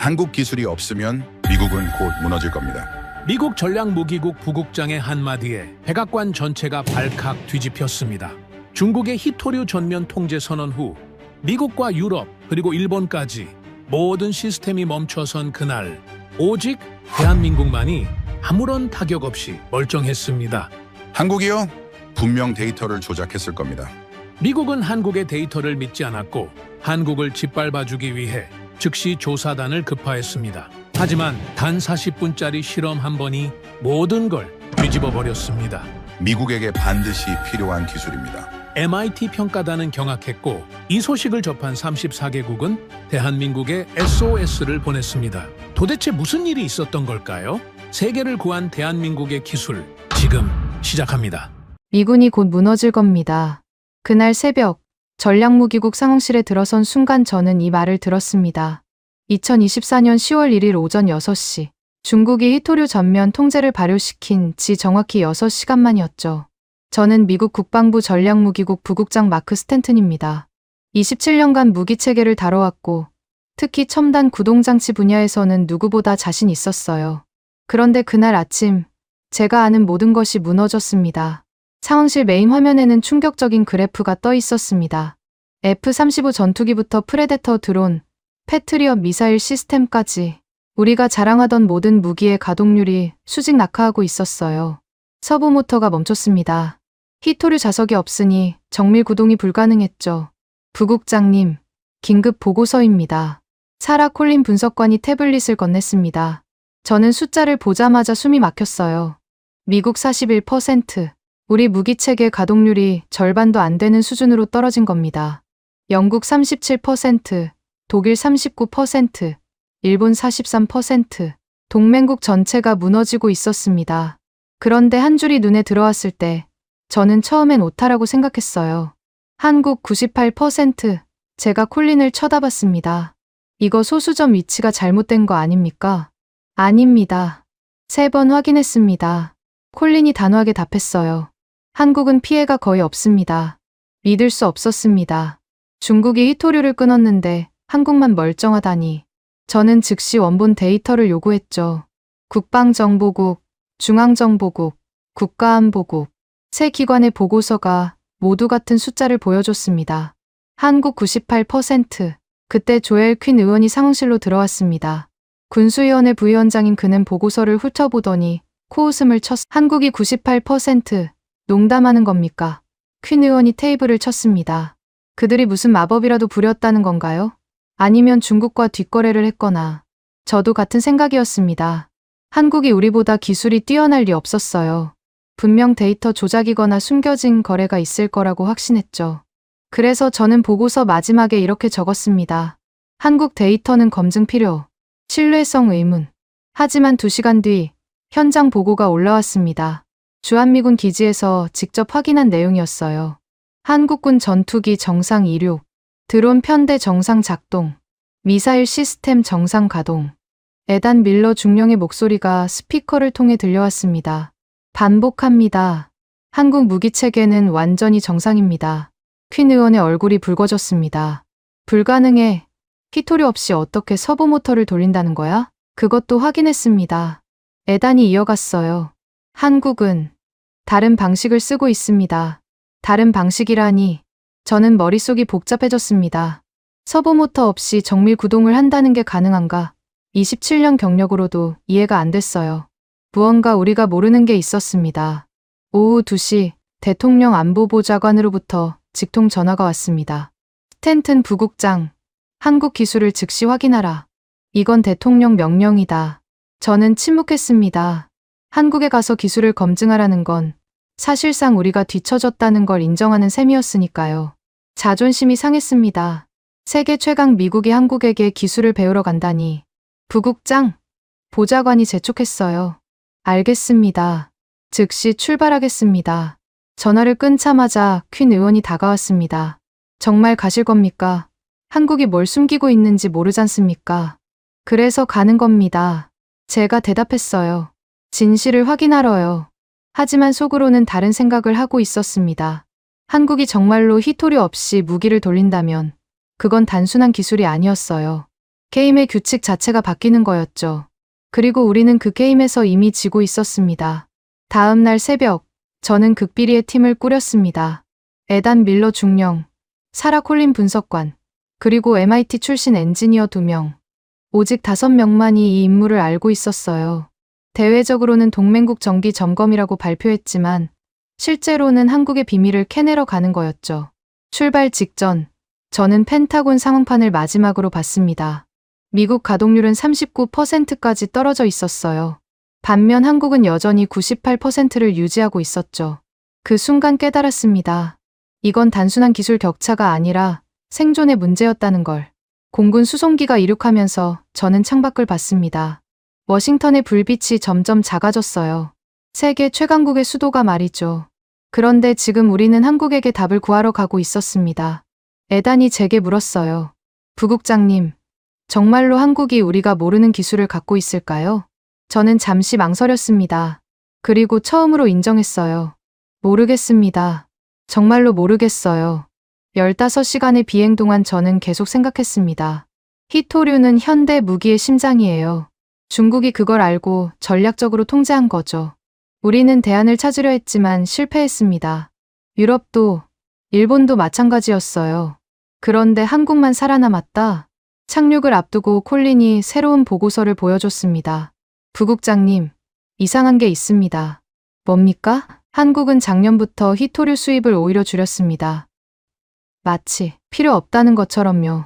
한국 기술이 없으면 미국은 곧 무너질 겁니다. 미국 전략무기국 부국장의 한마디에 백악관 전체가 발칵 뒤집혔습니다. 중국의 히토류 전면 통제 선언 후 미국과 유럽 그리고 일본까지 모든 시스템이 멈춰선 그날 오직 대한민국만이 아무런 타격 없이 멀쩡했습니다. 한국이요? 분명 데이터를 조작했을 겁니다. 미국은 한국의 데이터를 믿지 않았고 한국을 짓밟아주기 위해 즉시 조사단을 급파했습니다. 하지만 단 40분짜리 실험 한 번이 모든 걸 뒤집어 버렸습니다. 미국에게 반드시 필요한 기술입니다. MIT 평가단은 경악했고 이 소식을 접한 34개국은 대한민국에 SOS를 보냈습니다. 도대체 무슨 일이 있었던 걸까요? 세계를 구한 대한민국의 기술, 지금 시작합니다. 미군이 곧 무너질 겁니다. 그날 새벽 전략무기국 상황실에 들어선 순간 저는 이 말을 들었습니다. 2024년 10월 1일 오전 6시 중국이 히토류 전면 통제를 발효시킨 지 정확히 6시간 만이었죠. 저는 미국 국방부 전략무기국 부국장 마크 스탠튼입니다. 27년간 무기체계를 다뤄왔고 특히 첨단 구동장치 분야에서는 누구보다 자신 있었어요. 그런데 그날 아침 제가 아는 모든 것이 무너졌습니다. 상황실 메인 화면에는 충격적인 그래프가 떠 있었습니다. F-35 전투기부터 프레데터 드론, 패트리엇 미사일 시스템까지 우리가 자랑하던 모든 무기의 가동률이 수직 낙하하고 있었어요. 서브 모터가 멈췄습니다. 히토류 자석이 없으니 정밀 구동이 불가능했죠. 부국장님, 긴급 보고서입니다. 사라 콜린 분석관이 태블릿을 건넸습니다. 저는 숫자를 보자마자 숨이 막혔어요. 미국 41%, 우리 무기체계 가동률이 절반도 안 되는 수준으로 떨어진 겁니다. 영국 37%, 독일 39%, 일본 43%, 동맹국 전체가 무너지고 있었습니다. 그런데 한 줄이 눈에 들어왔을 때 저는 처음엔 오타라고 생각했어요. 한국 98%, 제가 콜린을 쳐다봤습니다. 이거 소수점 위치가 잘못된 거 아닙니까? 아닙니다. 3번 확인했습니다. 콜린이 단호하게 답했어요. 한국은 피해가 거의 없습니다. 믿을 수 없었습니다. 중국이 히토류를 끊었는데 한국만 멀쩡하다니. 저는 즉시 원본 데이터를 요구했죠. 국방정보국, 중앙정보국, 국가안보국, 세 기관의 보고서가 모두 같은 숫자를 보여줬습니다. 한국 98%, 그때 조엘 퀸 의원이 상황실로 들어왔습니다. 군수위원회 부위원장인 그는 보고서를 훑어보더니 코웃음을 쳤. 한국이 98%, 농담하는 겁니까? 퀸 의원이 테이블을 쳤습니다. 그들이 무슨 마법이라도 부렸다는 건가요? 아니면 중국과 뒷거래를 했거나. 저도 같은 생각이었습니다. 한국이 우리보다 기술이 뛰어날 리 없었어요. 분명 데이터 조작이거나 숨겨진 거래가 있을 거라고 확신했죠. 그래서 저는 보고서 마지막에 이렇게 적었습니다. 한국 데이터는 검증 필요, 신뢰성 의문. 하지만 2시간 뒤 현장 보고가 올라왔습니다. 주한미군 기지에서 직접 확인한 내용이었어요. 한국군 전투기 정상 이륙, 드론 편대 정상 작동, 미사일 시스템 정상 가동. 에단 밀러 중령의 목소리가 스피커를 통해 들려왔습니다. 반복합니다. 한국 무기체계는 완전히 정상입니다. 퀸 의원의 얼굴이 붉어졌습니다. 불가능해. 히토류 없이 어떻게 서브 모터를 돌린다는 거야? 그것도 확인했습니다. 에단이 이어갔어요. 한국은 다른 방식을 쓰고 있습니다. 다른 방식이라니. 저는 머릿속이 복잡해졌습니다. 서브 모터 없이 정밀 구동을 한다는 게 가능한가? 27년 경력으로도 이해가 안 됐어요. 무언가 우리가 모르는 게 있었습니다. 오후 2시 대통령 안보보좌관으로부터 직통 전화가 왔습니다. 스탠튼 부국장, 한국 기술을 즉시 확인하라. 이건 대통령 명령이다. 저는 침묵했습니다. 한국에 가서 기술을 검증하라는 건 사실상 우리가 뒤처졌다는 걸 인정하는 셈이었으니까요. 자존심이 상했습니다. 세계 최강 미국이 한국에게 기술을 배우러 간다니. 부국장, 보좌관이 재촉했어요. 알겠습니다. 즉시 출발하겠습니다. 전화를 끊자마자 퀸 의원이 다가왔습니다. 정말 가실 겁니까? 한국이 뭘 숨기고 있는지 모르잖습니까? 그래서 가는 겁니다. 제가 대답했어요. 진실을 확인하러요. 하지만 속으로는 다른 생각을 하고 있었습니다. 한국이 정말로 히토류 없이 무기를 돌린다면 그건 단순한 기술이 아니었어요. 게임의 규칙 자체가 바뀌는 거였죠. 그리고 우리는 그 게임에서 이미 지고 있었습니다. 다음 날 새벽, 저는 극비리의 팀을 꾸렸습니다. 에단 밀러 중령, 사라 콜린 분석관, 그리고 MIT 출신 엔지니어 2명. 오직 5명만이 이 임무를 알고 있었어요. 대외적으로는 동맹국 정기 점검이라고 발표했지만 실제로는 한국의 비밀을 캐내러 가는 거였죠. 출발 직전, 저는 펜타곤 상황판을 마지막으로 봤습니다. 미국 가동률은 39%까지 떨어져 있었어요. 반면 한국은 여전히 98%를 유지하고 있었죠. 그 순간 깨달았습니다. 이건 단순한 기술 격차가 아니라 생존의 문제였다는 걸. 공군 수송기가 이륙하면서 저는 창밖을 봤습니다. 워싱턴의 불빛이 점점 작아졌어요. 세계 최강국의 수도가 말이죠. 그런데 지금 우리는 한국에게 답을 구하러 가고 있었습니다. 에단이 제게 물었어요. 부국장님, 정말로 한국이 우리가 모르는 기술을 갖고 있을까요? 저는 잠시 망설였습니다. 그리고 처음으로 인정했어요. 모르겠습니다. 정말로 모르겠어요. 15시간의 비행 동안 저는 계속 생각했습니다. 히토류는 현대 무기의 심장이에요. 중국이 그걸 알고 전략적으로 통제한 거죠. 우리는 대안을 찾으려 했지만 실패했습니다. 유럽도, 일본도 마찬가지였어요. 그런데 한국만 살아남았다. 착륙을 앞두고 콜린이 새로운 보고서를 보여줬습니다. 부국장님, 이상한 게 있습니다. 뭡니까? 한국은 작년부터 히토류 수입을 오히려 줄였습니다. 마치 필요 없다는 것처럼요.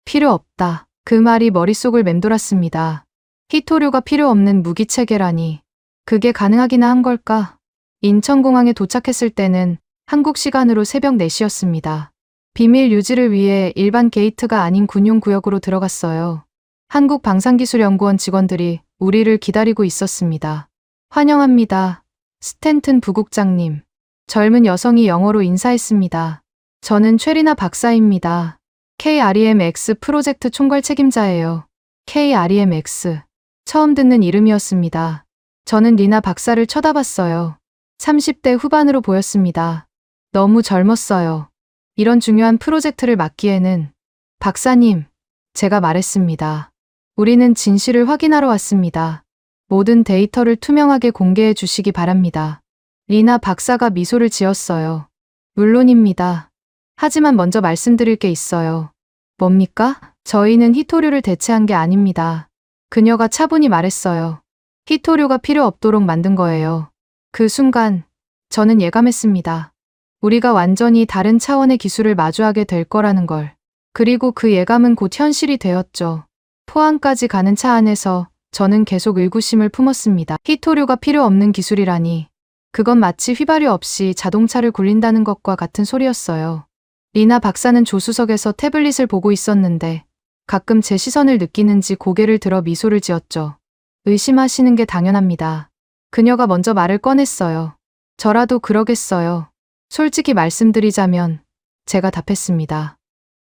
필요 없다. 그 말이 머릿속을 맴돌았습니다. 히토류가 필요 없는 무기 체계라니. 그게 가능하기나 한 걸까? 인천공항에 도착했을 때는 한국 시간으로 새벽 4시였습니다. 비밀 유지를 위해 일반 게이트가 아닌 군용 구역으로 들어갔어요. 한국 방산기술연구원 직원들이 우리를 기다리고 있었습니다. 환영합니다. 스탠튼 부국장님. 젊은 여성이 영어로 인사했습니다. 저는 최리나 박사입니다. KREMX 프로젝트 총괄 책임자예요. KREMX. 처음 듣는 이름이었습니다. 저는 리나 박사를 쳐다봤어요. 30대 후반으로 보였습니다. 너무 젊었어요. 이런 중요한 프로젝트를 맡기에는. 박사님, 제가 말했습니다. 우리는 진실을 확인하러 왔습니다. 모든 데이터를 투명하게 공개해 주시기 바랍니다. 리나 박사가 미소를 지었어요. 물론입니다. 하지만 먼저 말씀드릴 게 있어요. 뭡니까? 저희는 히토류를 대체한 게 아닙니다. 그녀가 차분히 말했어요. 히토류가 필요 없도록 만든 거예요. 그 순간 저는 예감했습니다. 우리가 완전히 다른 차원의 기술을 마주하게 될 거라는 걸. 그리고 그 예감은 곧 현실이 되었죠. 포항까지 가는 차 안에서 저는 계속 의구심을 품었습니다. 히토류가 필요 없는 기술이라니. 그건 마치 휘발유 없이 자동차를 굴린다는 것과 같은 소리였어요. 리나 박사는 조수석에서 태블릿을 보고 있었는데 가끔 제 시선을 느끼는지 고개를 들어 미소를 지었죠. 의심하시는 게 당연합니다. 그녀가 먼저 말을 꺼냈어요. 저라도 그러겠어요. 솔직히 말씀드리자면 제가 답했습니다.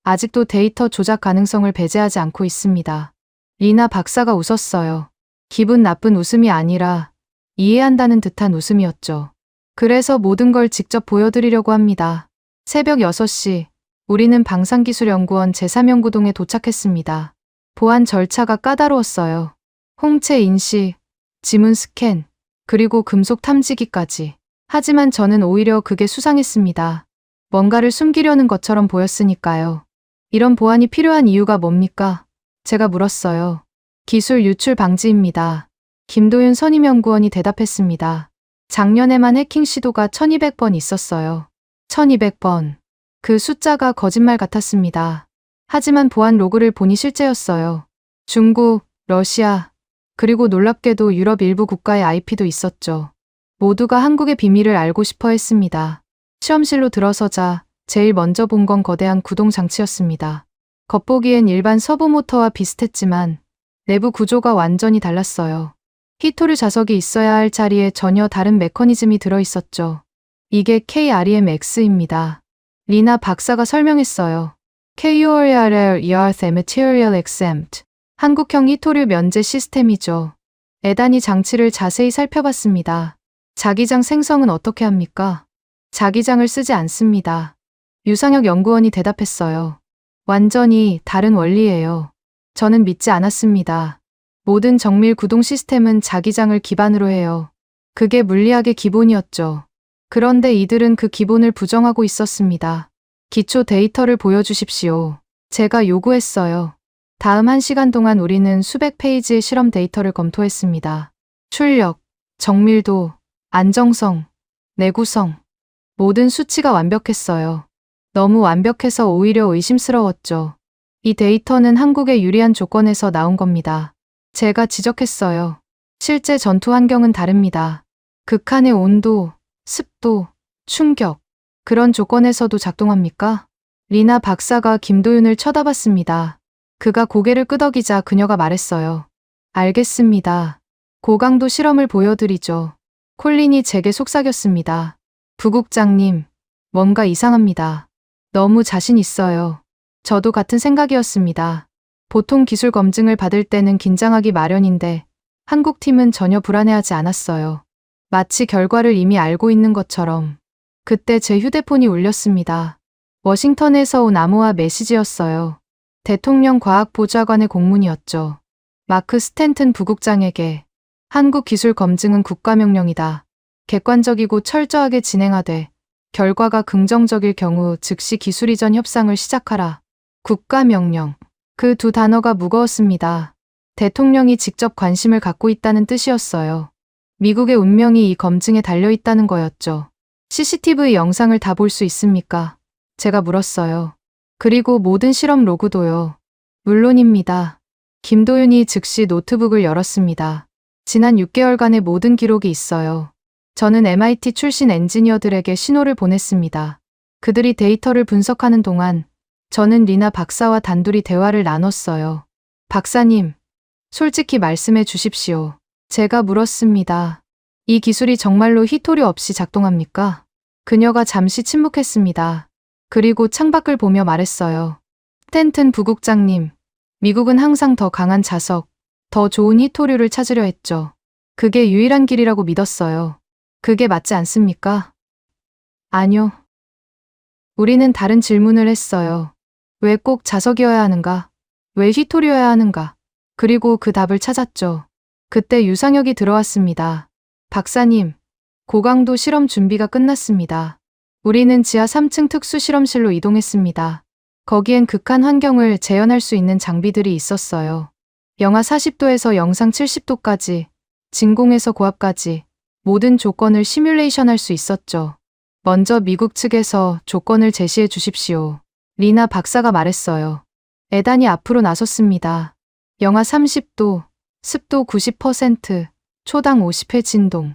아직도 데이터 조작 가능성을 배제하지 않고 있습니다. 리나 박사가 웃었어요. 기분 나쁜 웃음이 아니라 이해한다는 듯한 웃음이었죠. 그래서 모든 걸 직접 보여드리려고 합니다. 새벽 6시, 우리는 방산기술연구원 제3연구동에 도착했습니다. 보안 절차가 까다로웠어요. 홍채 인식, 지문 스캔, 그리고 금속 탐지기까지. 하지만 저는 오히려 그게 수상했습니다. 뭔가를 숨기려는 것처럼 보였으니까요. 이런 보안이 필요한 이유가 뭡니까? 제가 물었어요. 기술 유출 방지입니다. 김도윤 선임연구원이 대답했습니다. 작년에만 해킹 시도가 1200번 있었어요. 1200번. 그 숫자가 거짓말 같았습니다. 하지만 보안 로그를 보니 실제였어요. 중국, 러시아, 그리고 놀랍게도 유럽 일부 국가의 IP도 있었죠. 모두가 한국의 비밀을 알고 싶어 했습니다. 시험실로 들어서자 제일 먼저 본 건 거대한 구동 장치였습니다. 겉보기엔 일반 서브 모터와 비슷했지만 내부 구조가 완전히 달랐어요. 히토류 자석이 있어야 할 자리에 전혀 다른 메커니즘이 들어있었죠. 이게 KREMX입니다. 리나 박사가 설명했어요. KURL Earth Material Exempt. 한국형 히토류 면제 시스템이죠. 에단이 장치를 자세히 살펴봤습니다. 자기장 생성은 어떻게 합니까? 자기장을 쓰지 않습니다. 유상혁 연구원이 대답했어요. 완전히 다른 원리예요. 저는 믿지 않았습니다. 모든 정밀 구동 시스템은 자기장을 기반으로 해요. 그게 물리학의 기본이었죠. 그런데 이들은 그 기본을 부정하고 있었습니다. 기초 데이터를 보여주십시오. 제가 요구했어요. 다음 1시간 동안 우리는 수백 페이지의 실험 데이터를 검토했습니다. 출력, 정밀도, 안정성, 내구성, 모든 수치가 완벽했어요. 너무 완벽해서 오히려 의심스러웠죠. 이 데이터는 한국의 유리한 조건에서 나온 겁니다. 제가 지적했어요. 실제 전투 환경은 다릅니다. 극한의 온도, 습도, 충격, 그런 조건에서도 작동합니까? 리나 박사가 김도윤을 쳐다봤습니다. 그가 고개를 끄덕이자 그녀가 말했어요. 알겠습니다. 고강도 실험을 보여드리죠. 콜린이 제게 속삭였습니다. 부국장님, 뭔가 이상합니다. 너무 자신 있어요. 저도 같은 생각이었습니다. 보통 기술 검증을 받을 때는 긴장하기 마련인데 한국 팀은 전혀 불안해하지 않았어요. 마치 결과를 이미 알고 있는 것처럼. 그때 제 휴대폰이 울렸습니다. 워싱턴에서 온 암호화 메시지였어요. 대통령 과학보좌관의 공문이었죠. 마크 스탠튼 부국장에게 한국 기술 검증은 국가명령이다. 객관적이고 철저하게 진행하되 결과가 긍정적일 경우 즉시 기술 이전 협상을 시작하라. 국가명령. 그 두 단어가 무거웠습니다. 대통령이 직접 관심을 갖고 있다는 뜻이었어요. 미국의 운명이 이 검증에 달려 있다는 거였죠. CCTV 영상을 다 볼 수 있습니까? 제가 물었어요. 그리고 모든 실험 로그도요. 물론입니다. 김도윤이 즉시 노트북을 열었습니다. 지난 6개월간의 모든 기록이 있어요. 저는 MIT 출신 엔지니어들에게 신호를 보냈습니다. 그들이 데이터를 분석하는 동안 저는 리나 박사와 단둘이 대화를 나눴어요. 박사님, 솔직히 말씀해 주십시오. 제가 물었습니다. 이 기술이 정말로 히토류 없이 작동합니까? 그녀가 잠시 침묵했습니다. 그리고 창밖을 보며 말했어요. 스탠튼 부국장님, 미국은 항상 더 강한 자석, 더 좋은 히토류를 찾으려 했죠. 그게 유일한 길이라고 믿었어요. 그게 맞지 않습니까? 아니요. 우리는 다른 질문을 했어요. 왜 꼭 자석이어야 하는가? 왜 히토류여야 하는가? 그리고 그 답을 찾았죠. 그때 유상혁이 들어왔습니다. 박사님, 고강도 실험 준비가 끝났습니다. 우리는 지하 3층 특수 실험실로 이동했습니다. 거기엔 극한 환경을 재현할 수 있는 장비들이 있었어요. 영하 40도에서 영상 70도까지, 진공에서 고압까지 모든 조건을 시뮬레이션할 수 있었죠. 먼저 미국 측에서 조건을 제시해 주십시오. 리나 박사가 말했어요. 에단이 앞으로 나섰습니다. 영하 30도, 습도 90%, 초당 50회 진동.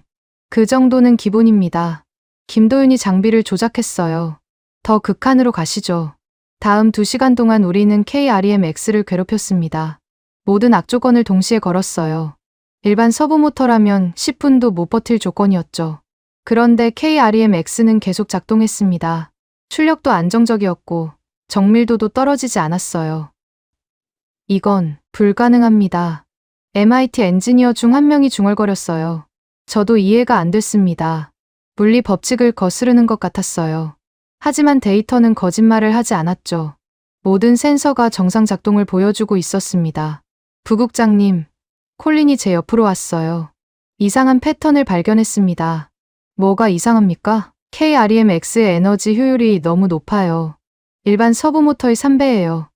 그 정도는 기본입니다. 김도윤이 장비를 조작했어요. 더 극한으로 가시죠. 다음 2시간 동안 우리는 KREMX를 괴롭혔습니다. 모든 악조건을 동시에 걸었어요. 일반 서브 모터라면 10분도 못 버틸 조건이었죠. 그런데 KREMX는 계속 작동했습니다. 출력도 안정적이었고 정밀도도 떨어지지 않았어요. 이건 불가능합니다. MIT 엔지니어 중 한 명이 중얼거렸어요. 저도 이해가 안 됐습니다. 물리 법칙을 거스르는 것 같았어요. 하지만 데이터는 거짓말을 하지 않았죠. 모든 센서가 정상 작동을 보여주고 있었습니다. 부국장님, 콜린이 제 옆으로 왔어요. 이상한 패턴을 발견했습니다. 뭐가 이상합니까? KREMX의 에너지 효율이 너무 높아요. 일반 서브모터의 3배예요.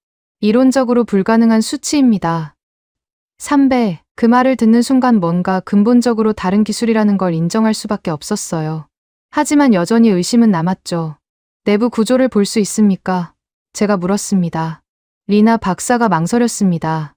이론적으로 불가능한 수치입니다. 3배, 그 말을 듣는 순간 뭔가 근본적으로 다른 기술이라는 걸 인정할 수밖에 없었어요. 하지만 여전히 의심은 남았죠. 내부 구조를 볼 수 있습니까? 제가 물었습니다. 리나 박사가 망설였습니다.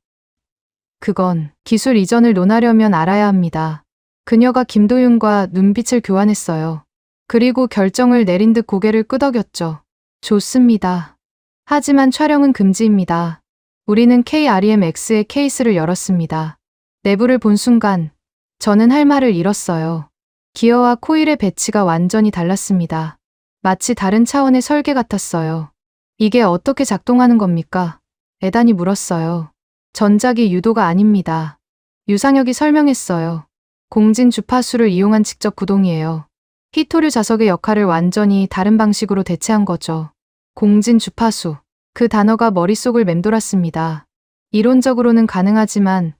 그건 기술 이전을 논하려면 알아야 합니다. 그녀가 김도윤과 눈빛을 교환했어요. 그리고 결정을 내린 듯 고개를 끄덕였죠. 좋습니다. 하지만 촬영은 금지입니다. 우리는 KREMX의 케이스를 열었습니다. 내부를 본 순간 저는 할 말을 잃었어요. 기어와 코일의 배치가 완전히 달랐습니다. 마치 다른 차원의 설계 같았어요. 이게 어떻게 작동하는 겁니까? 에단이 물었어요. 전자기 유도가 아닙니다. 유상혁이 설명했어요. 공진 주파수를 이용한 직접 구동이에요. 히토류 자석의 역할을 완전히 다른 방식으로 대체한 거죠. 공진 주파수. 그 단어가 머릿속을 맴돌았습니다. 이론적으로는 가능하지만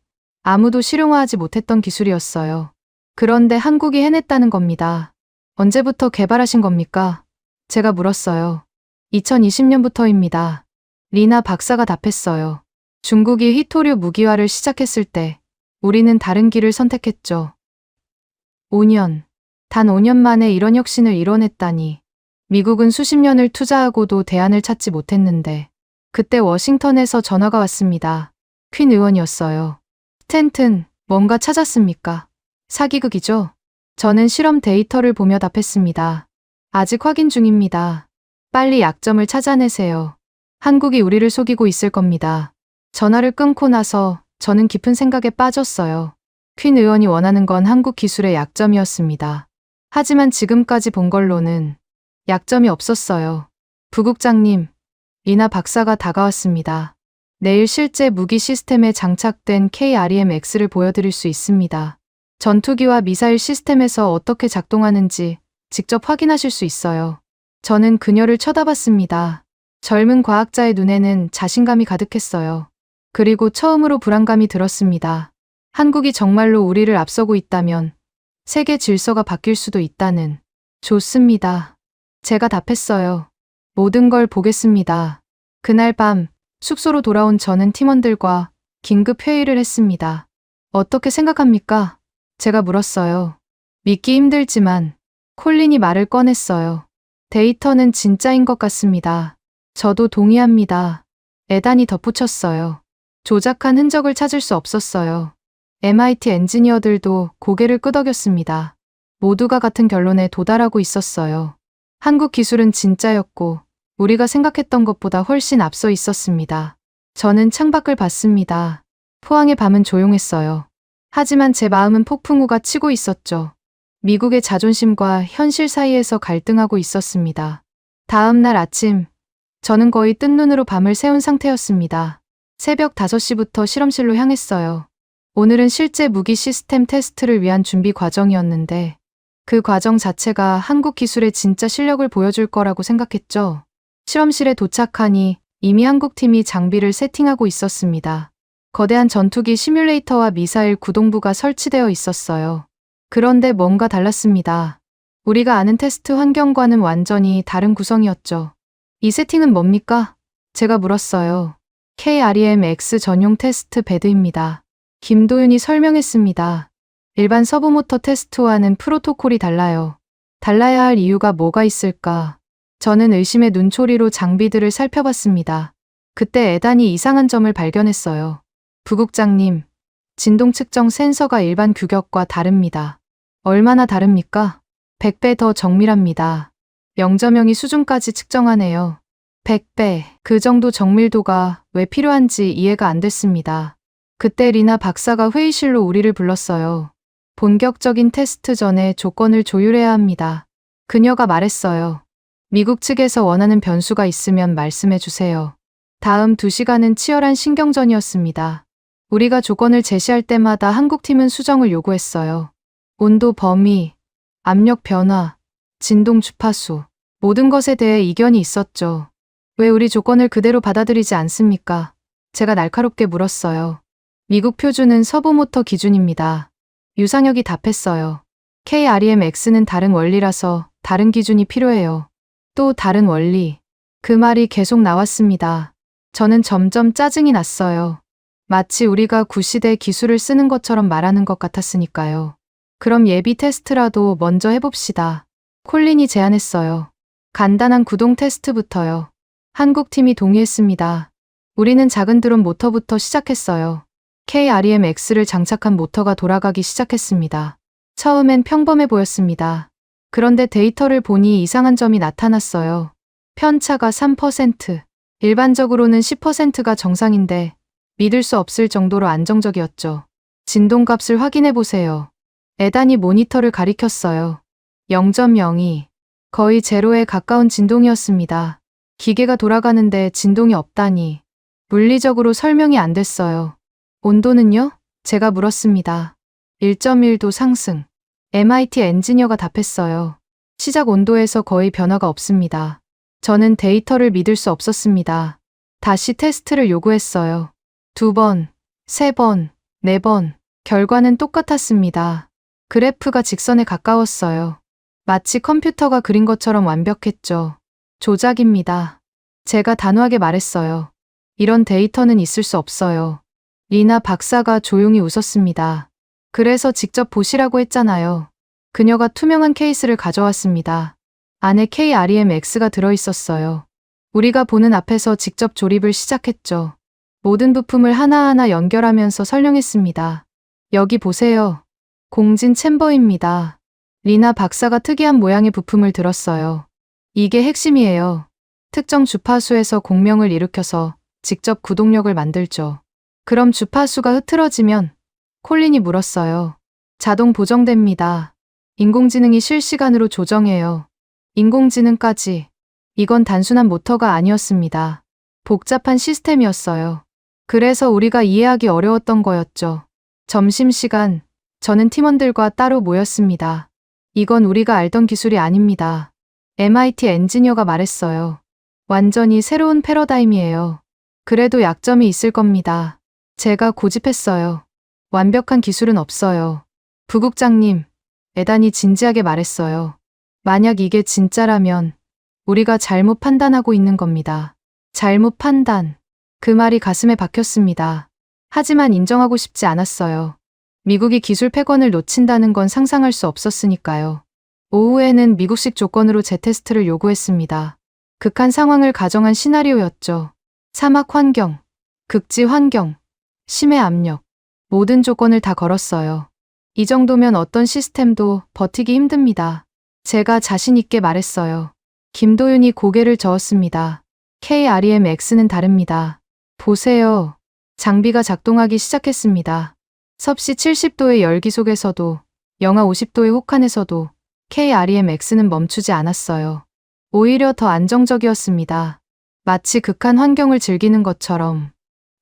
아무도 실용화하지 못했던 기술이었어요. 그런데 한국이 해냈다는 겁니다. 언제부터 개발하신 겁니까? 제가 물었어요. 2020년부터입니다. 리나 박사가 답했어요. 중국이 히토류 무기화를 시작했을 때 우리는 다른 길을 선택했죠. 5년. 단 5년 만에 이런 혁신을 이뤄냈다니. 미국은 수십 년을 투자하고도 대안을 찾지 못했는데 그때 워싱턴에서 전화가 왔습니다. 퀸 의원이었어요. 스탠튼, 뭔가 찾았습니까? 사기극이죠? 저는 실험 데이터를 보며 답했습니다. 아직 확인 중입니다. 빨리 약점을 찾아내세요. 한국이 우리를 속이고 있을 겁니다. 전화를 끊고 나서 저는 깊은 생각에 빠졌어요. 퀸 의원이 원하는 건 한국 기술의 약점이었습니다. 하지만 지금까지 본 걸로는 약점이 없었어요. 부국장님, 리나 박사가 다가왔습니다. 내일 실제 무기 시스템에 장착된 KREM-X를 보여드릴 수 있습니다. 전투기와 미사일 시스템에서 어떻게 작동하는지 직접 확인하실 수 있어요. 저는 그녀를 쳐다봤습니다. 젊은 과학자의 눈에는 자신감이 가득했어요. 그리고 처음으로 불안감이 들었습니다. 한국이 정말로 우리를 앞서고 있다면 세계 질서가 바뀔 수도 있다는. 좋습니다. 제가 답했어요. 모든 걸 보겠습니다. 그날 밤 숙소로 돌아온 저는 팀원들과 긴급 회의를 했습니다. 어떻게 생각합니까? 제가 물었어요. 믿기 힘들지만 콜린이 말을 꺼냈어요. 데이터는 진짜인 것 같습니다. 저도 동의합니다. 에단이 덧붙였어요. 조작한 흔적을 찾을 수 없었어요. MIT 엔지니어들도 고개를 끄덕였습니다. 모두가 같은 결론에 도달하고 있었어요. 한국 기술은 진짜였고 우리가 생각했던 것보다 훨씬 앞서 있었습니다. 저는 창밖을 봤습니다. 포항의 밤은 조용했어요. 하지만 제 마음은 폭풍우가 치고 있었죠. 미국의 자존심과 현실 사이에서 갈등하고 있었습니다. 다음 날 아침, 저는 거의 뜬 눈으로 밤을 새운 상태였습니다. 새벽 5시부터 실험실로 향했어요. 오늘은 실제 무기 시스템 테스트를 위한 준비 과정이었는데 그 과정 자체가 한국 기술의 진짜 실력을 보여줄 거라고 생각했죠. 실험실에 도착하니 이미 한국 팀이 장비를 세팅하고 있었습니다. 거대한 전투기 시뮬레이터와 미사일 구동부가 설치되어 있었어요. 그런데 뭔가 달랐습니다. 우리가 아는 테스트 환경과는 완전히 다른 구성이었죠. 이 세팅은 뭡니까? 제가 물었어요. KREM-X 전용 테스트 베드입니다. 김도윤이 설명했습니다. 일반 서브모터 테스트와는 프로토콜이 달라요. 달라야 할 이유가 뭐가 있을까? 저는 의심의 눈초리로 장비들을 살펴봤습니다. 그때 에단이 이상한 점을 발견했어요. 부국장님, 진동 측정 센서가 일반 규격과 다릅니다. 얼마나 다릅니까? 100배 더 정밀합니다. 0.0이 수준까지 측정하네요. 100배, 그 정도 정밀도가 왜 필요한지 이해가 안 됐습니다. 그때 리나 박사가 회의실로 우리를 불렀어요. 본격적인 테스트 전에 조건을 조율해야 합니다. 그녀가 말했어요. 미국 측에서 원하는 변수가 있으면 말씀해 주세요. 다음 2시간은 치열한 신경전이었습니다. 우리가 조건을 제시할 때마다 한국팀은 수정을 요구했어요. 온도 범위, 압력 변화, 진동 주파수, 모든 것에 대해 이견이 있었죠. 왜 우리 조건을 그대로 받아들이지 않습니까? 제가 날카롭게 물었어요. 미국 표준은 서브모터 기준입니다. 유상혁이 답했어요. KREM-X는 다른 원리라서 다른 기준이 필요해요. 또 다른 원리. 그 말이 계속 나왔습니다. 저는 점점 짜증이 났어요. 마치 우리가 구시대 기술을 쓰는 것처럼 말하는 것 같았으니까요. 그럼 예비 테스트라도 먼저 해봅시다. 콜린이 제안했어요. 간단한 구동 테스트부터요. 한국팀이 동의했습니다. 우리는 작은 드론 모터부터 시작했어요. KREM-X를 장착한 모터가 돌아가기 시작했습니다. 처음엔 평범해 보였습니다. 그런데 데이터를 보니 이상한 점이 나타났어요. 편차가 3%, 일반적으로는 10%가 정상인데 믿을 수 없을 정도로 안정적이었죠. 진동값을 확인해 보세요. 에단이 모니터를 가리켰어요. 0.02, 거의 제로에 가까운 진동이었습니다. 기계가 돌아가는데 진동이 없다니. 물리적으로 설명이 안 됐어요. 온도는요? 제가 물었습니다. 1.1도 상승. MIT 엔지니어가 답했어요. 시작 온도에서 거의 변화가 없습니다. 저는 데이터를 믿을 수 없었습니다. 다시 테스트를 요구했어요. 2번, 3번, 4번. 결과는 똑같았습니다. 그래프가 직선에 가까웠어요. 마치 컴퓨터가 그린 것처럼 완벽했죠. 조작입니다. 제가 단호하게 말했어요. 이런 데이터는 있을 수 없어요. 리나 박사가 조용히 웃었습니다. 그래서 직접 보시라고 했잖아요. 그녀가 투명한 케이스를 가져왔습니다. 안에 KREMX가 들어있었어요. 우리가 보는 앞에서 직접 조립을 시작했죠. 모든 부품을 하나하나 연결하면서 설명했습니다. 여기 보세요. 공진 챔버입니다. 리나 박사가 특이한 모양의 부품을 들었어요. 이게 핵심이에요. 특정 주파수에서 공명을 일으켜서 직접 구동력을 만들죠. 그럼 주파수가 흐트러지면? 콜린이 물었어요. 자동 보정됩니다. 인공지능이 실시간으로 조정해요. 인공지능까지. 이건 단순한 모터가 아니었습니다. 복잡한 시스템이었어요. 그래서 우리가 이해하기 어려웠던 거였죠. 점심시간, 저는 팀원들과 따로 모였습니다. 이건 우리가 알던 기술이 아닙니다. MIT 엔지니어가 말했어요. 완전히 새로운 패러다임이에요. 그래도 약점이 있을 겁니다. 제가 고집했어요. 완벽한 기술은 없어요. 부국장님, 에단이 진지하게 말했어요. 만약 이게 진짜라면 우리가 잘못 판단하고 있는 겁니다. 잘못 판단. 그 말이 가슴에 박혔습니다. 하지만 인정하고 싶지 않았어요. 미국이 기술 패권을 놓친다는 건 상상할 수 없었으니까요. 오후에는 미국식 조건으로 재테스트를 요구했습니다. 극한 상황을 가정한 시나리오였죠. 사막 환경, 극지 환경, 심해 압력, 모든 조건을 다 걸었어요. 이 정도면 어떤 시스템도 버티기 힘듭니다. 제가 자신 있게 말했어요. 김도윤이 고개를 저었습니다. KREMX는 다릅니다. 보세요. 장비가 작동하기 시작했습니다. 섭씨 70도의 열기 속에서도, 영하 50도의 혹한에서도 KREMX는 멈추지 않았어요. 오히려 더 안정적이었습니다. 마치 극한 환경을 즐기는 것처럼.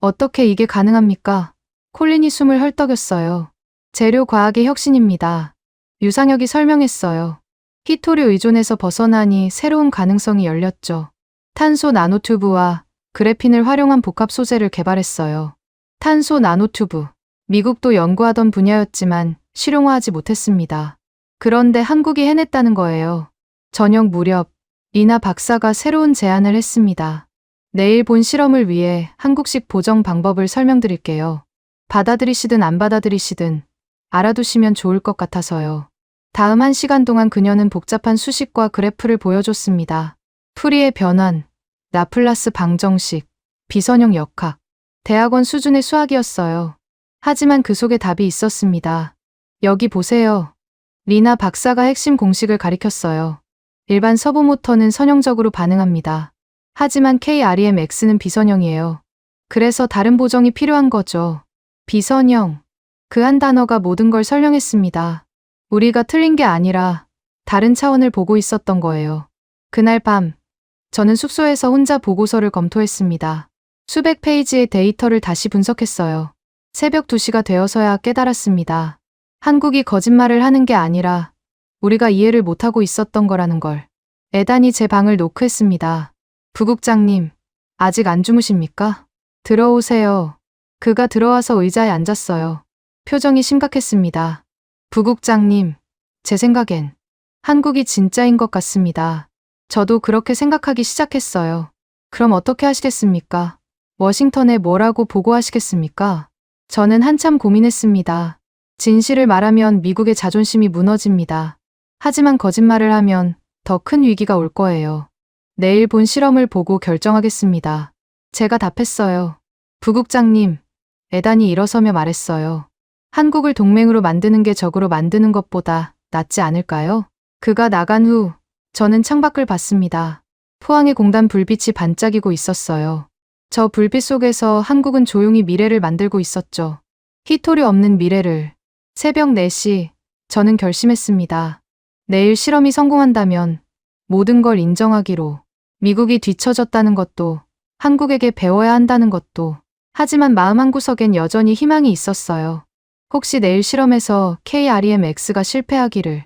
어떻게 이게 가능합니까? 콜린이 숨을 헐떡였어요. 재료 과학의 혁신입니다. 유상혁이 설명했어요. 히토류 의존에서 벗어나니 새로운 가능성이 열렸죠. 탄소 나노튜브와 그래핀을 활용한 복합 소재를 개발했어요. 탄소 나노튜브. 미국도 연구하던 분야였지만 실용화하지 못했습니다. 그런데 한국이 해냈다는 거예요. 저녁 무렵 리나 박사가 새로운 제안을 했습니다. 내일 본 실험을 위해 한국식 보정 방법을 설명드릴게요. 받아들이시든 안 받아들이시든 알아두시면 좋을 것 같아서요. 다음 1시간 동안 그녀는 복잡한 수식과 그래프를 보여줬습니다. 풀이의 변환, 라플라스 방정식, 비선형 역학, 대학원 수준의 수학이었어요. 하지만 그 속에 답이 있었습니다. 여기 보세요. 리나 박사가 핵심 공식을 가리켰어요. 일반 서부 모터는 선형적으로 반응합니다. 하지만 KREMX는 비선형이에요. 그래서 다른 보정이 필요한 거죠. 비선형. 그 한 단어가 모든 걸 설명했습니다. 우리가 틀린 게 아니라 다른 차원을 보고 있었던 거예요. 그날 밤, 저는 숙소에서 혼자 보고서를 검토했습니다. 수백 페이지의 데이터를 다시 분석했어요. 새벽 2시가 되어서야 깨달았습니다. 한국이 거짓말을 하는 게 아니라 우리가 이해를 못하고 있었던 거라는 걸. 에단이 제 방을 노크했습니다. 부국장님, 아직 안 주무십니까? 들어오세요. 그가 들어와서 의자에 앉았어요. 표정이 심각했습니다. 부국장님, 제 생각엔 한국이 진짜인 것 같습니다. 저도 그렇게 생각하기 시작했어요. 그럼 어떻게 하시겠습니까? 워싱턴에 뭐라고 보고하시겠습니까? 저는 한참 고민했습니다. 진실을 말하면 미국의 자존심이 무너집니다. 하지만 거짓말을 하면 더 큰 위기가 올 거예요. 내일 본 실험을 보고 결정하겠습니다. 제가 답했어요. 부국장님, 에단이 일어서며 말했어요. 한국을 동맹으로 만드는 게 적으로 만드는 것보다 낫지 않을까요? 그가 나간 후 저는 창밖을 봤습니다. 포항의 공단 불빛이 반짝이고 있었어요. 저 불빛 속에서 한국은 조용히 미래를 만들고 있었죠. 히토류 없는 미래를. 새벽 4시, 저는 결심했습니다. 내일 실험이 성공한다면 모든 걸 인정하기로. 미국이 뒤처졌다는 것도, 한국에게 배워야 한다는 것도. 하지만 마음 한구석엔 여전히 희망이 있었어요. 혹시 내일 실험에서 KREMX가 실패하기를.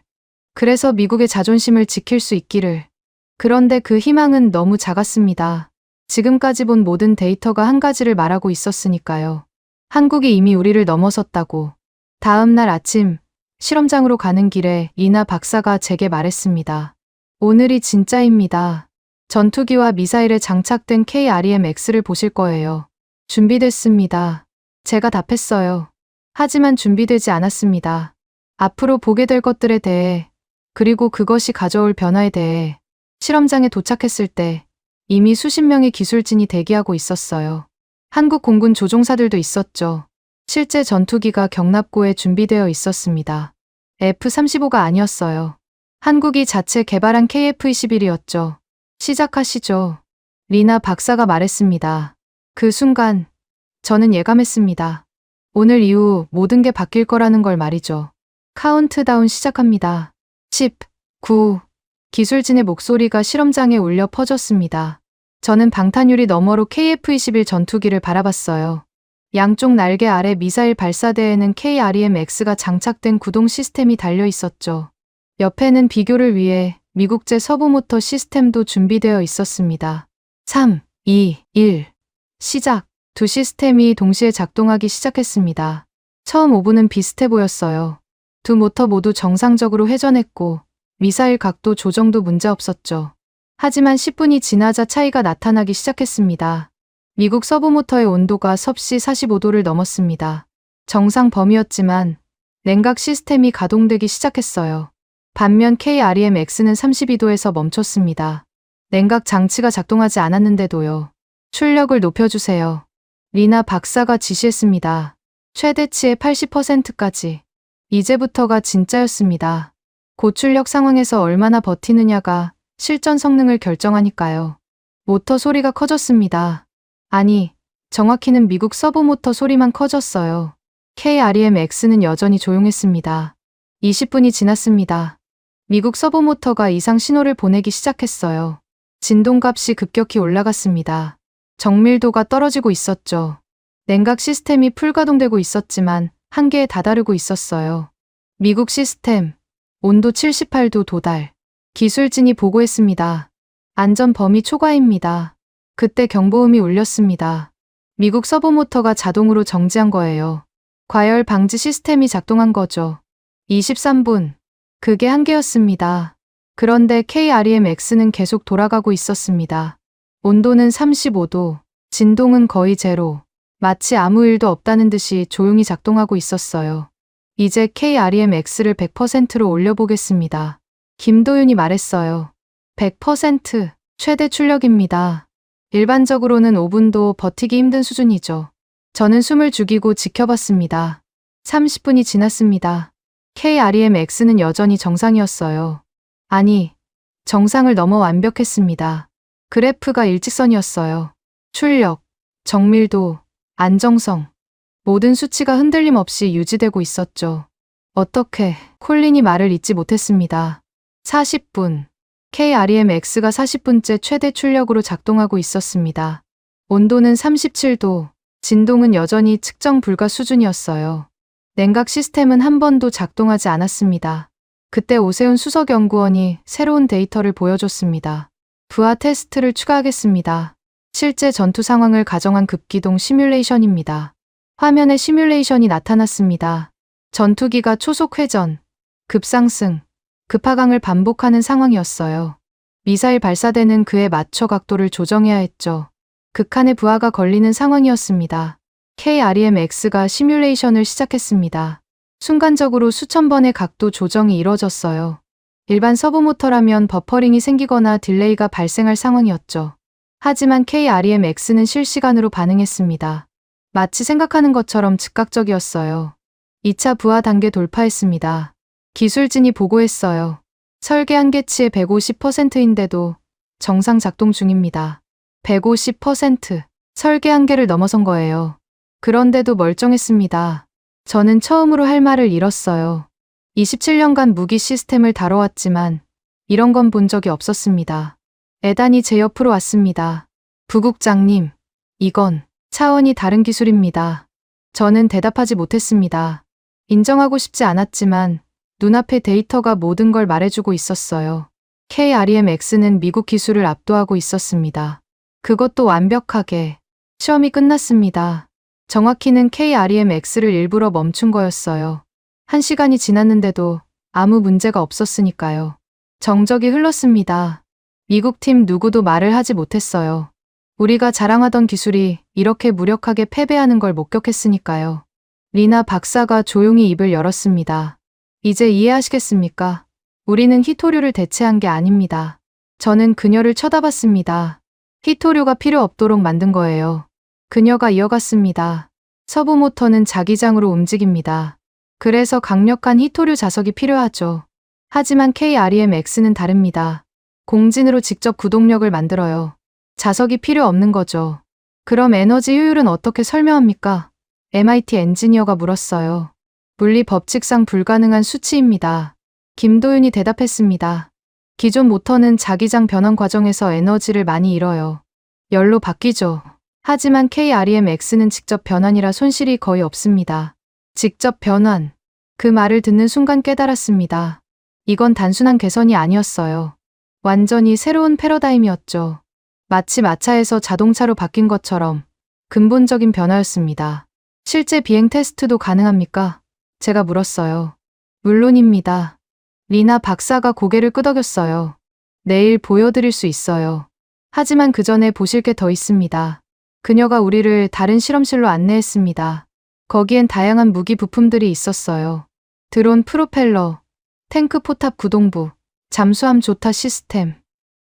그래서 미국의 자존심을 지킬 수 있기를. 그런데 그 희망은 너무 작았습니다. 지금까지 본 모든 데이터가 한 가지를 말하고 있었으니까요. 한국이 이미 우리를 넘어섰다고. 다음 날 아침, 실험장으로 가는 길에 리나 박사가 제게 말했습니다. 오늘이 진짜입니다. 전투기와 미사일에 장착된 KREMX를 보실 거예요. 준비됐습니다. 제가 답했어요. 하지만 준비되지 않았습니다. 앞으로 보게 될 것들에 대해, 그리고 그것이 가져올 변화에 대해 실험장에 도착했을 때 이미 수십 명의 기술진이 대기하고 있었어요. 한국 공군 조종사들도 있었죠. 실제 전투기가 경납고에 준비되어 있었습니다. F-35가 아니었어요. 한국이 자체 개발한 KF-21이었죠. 시작하시죠. 리나 박사가 말했습니다. 그 순간 저는 예감했습니다. 오늘 이후 모든 게 바뀔 거라는 걸 말이죠. 카운트다운 시작합니다. 10, 9. 기술진의 목소리가 실험장에 울려 퍼졌습니다. 저는 방탄유리 너머로 KF-21 전투기를 바라봤어요. 양쪽 날개 아래 미사일 발사대에는 KREMX가 장착된 구동 시스템이 달려 있었죠. 옆에는 비교를 위해 미국제 서브모터 시스템도 준비되어 있었습니다. 3, 2, 1. 시작. 두 시스템이 동시에 작동하기 시작했습니다. 처음 5분은 비슷해 보였어요. 두 모터 모두 정상적으로 회전했고 미사일 각도 조정도 문제없었죠. 하지만 10분이 지나자 차이가 나타나기 시작했습니다. 미국 서브모터의 온도가 섭씨 45도를 넘었습니다. 정상 범위였지만 냉각 시스템이 가동되기 시작했어요. 반면 KREMX는 32도에서 멈췄습니다. 냉각 장치가 작동하지 않았는데도요. 출력을 높여주세요. 리나 박사가 지시했습니다. 최대치의 80%까지. 이제부터가 진짜였습니다. 고출력 상황에서 얼마나 버티느냐가 실전 성능을 결정하니까요. 모터 소리가 커졌습니다. 아니, 정확히는 미국 서브모터 소리만 커졌어요. KREMX는 여전히 조용했습니다. 20분이 지났습니다. 미국 서브모터가 이상 신호를 보내기 시작했어요. 진동값이 급격히 올라갔습니다. 정밀도가 떨어지고 있었죠. 냉각 시스템이 풀가동되고 있었지만 한계에 다다르고 있었어요. 미국 시스템, 온도 78도 도달. 기술진이 보고했습니다. 안전 범위 초과입니다. 그때 경보음이 울렸습니다. 미국 서브모터가 자동으로 정지한 거예요. 과열 방지 시스템이 작동한 거죠. 23분. 그게 한계였습니다. 그런데 KREMX는 계속 돌아가고 있었습니다. 온도는 35도, 진동은 거의 제로. 마치 아무 일도 없다는 듯이 조용히 작동하고 있었어요. 이제 KREMX를 100%로 올려보겠습니다. 김도윤이 말했어요. 100% 최대 출력입니다. 일반적으로는 5분도 버티기 힘든 수준이죠. 저는 숨을 죽이고 지켜봤습니다. 30분이 지났습니다. KREMX는 여전히 정상이었어요. 아니, 정상을 넘어 완벽했습니다. 그래프가 일직선이었어요. 출력, 정밀도, 안정성. 모든 수치가 흔들림 없이 유지되고 있었죠. 어떻게, 콜린이 말을 잇지 못했습니다. 40분. KREMX가 40분째 최대 출력으로 작동하고 있었습니다. 온도는 37도, 진동은 여전히 측정 불가 수준이었어요. 냉각 시스템은 한 번도 작동하지 않았습니다. 그때 오세훈 수석연구원이 새로운 데이터를 보여줬습니다. 부하 테스트를 추가하겠습니다. 실제 전투 상황을 가정한 급기동 시뮬레이션입니다. 화면에 시뮬레이션이 나타났습니다. 전투기가 초속 회전, 급상승, 급하강을 반복하는 상황이었어요. 미사일 발사대는 그에 맞춰 각도를 조정해야 했죠. 극한의 부하가 걸리는 상황이었습니다. KREMX가 시뮬레이션을 시작했습니다. 순간적으로 수천 번의 각도 조정이 이뤄졌어요. 일반 서브모터라면 버퍼링이 생기거나 딜레이가 발생할 상황이었죠. 하지만 KREMX는 실시간으로 반응했습니다. 마치 생각하는 것처럼 즉각적이었어요. 2차 부하 단계 돌파했습니다. 기술진이 보고했어요. 설계 한계치의 150%인데도 정상 작동 중입니다. 150%. 설계 한계를 넘어선 거예요. 그런데도 멀쩡했습니다. 저는 처음으로 할 말을 잃었어요. 27년간 무기 시스템을 다뤄왔지만 이런 건 본 적이 없었습니다. 에단이 제 옆으로 왔습니다. 부국장님, 이건 차원이 다른 기술입니다. 저는 대답하지 못했습니다. 인정하고 싶지 않았지만 눈앞의 데이터가 모든 걸 말해주고 있었어요. KREMX는 미국 기술을 압도하고 있었습니다. 그것도 완벽하게. 시험이 끝났습니다. 정확히는 KREMX를 일부러 멈춘 거였어요. 1시간이 지났는데도 아무 문제가 없었으니까요. 정적이 흘렀습니다. 미국 팀 누구도 말을 하지 못했어요. 우리가 자랑하던 기술이 이렇게 무력하게 패배하는 걸 목격했으니까요. 리나 박사가 조용히 입을 열었습니다. 이제 이해하시겠습니까? 우리는 히토류를 대체한 게 아닙니다. 저는 그녀를 쳐다봤습니다. 히토류가 필요 없도록 만든 거예요. 그녀가 이어갔습니다. 서부 모터는 자기장으로 움직입니다. 그래서 강력한 히토류 자석이 필요하죠. 하지만 KREMX는 다릅니다. 공진으로 직접 구동력을 만들어요. 자석이 필요 없는 거죠. 그럼 에너지 효율은 어떻게 설명합니까? MIT 엔지니어가 물었어요. 물리 법칙상 불가능한 수치입니다. 김도윤이 대답했습니다. 기존 모터는 자기장 변환 과정에서 에너지를 많이 잃어요. 열로 바뀌죠. 하지만 KREMX는 직접 변환이라 손실이 거의 없습니다. 직접 변환. 그 말을 듣는 순간 깨달았습니다. 이건 단순한 개선이 아니었어요. 완전히 새로운 패러다임이었죠. 마치 마차에서 자동차로 바뀐 것처럼 근본적인 변화였습니다. 실제 비행 테스트도 가능합니까? 제가 물었어요. 물론입니다. 리나 박사가 고개를 끄덕였어요. 내일 보여드릴 수 있어요. 하지만 그 전에 보실 게 더 있습니다. 그녀가 우리를 다른 실험실로 안내했습니다. 거기엔 다양한 무기 부품들이 있었어요. 드론 프로펠러, 탱크 포탑 구동부, 잠수함 조타 시스템,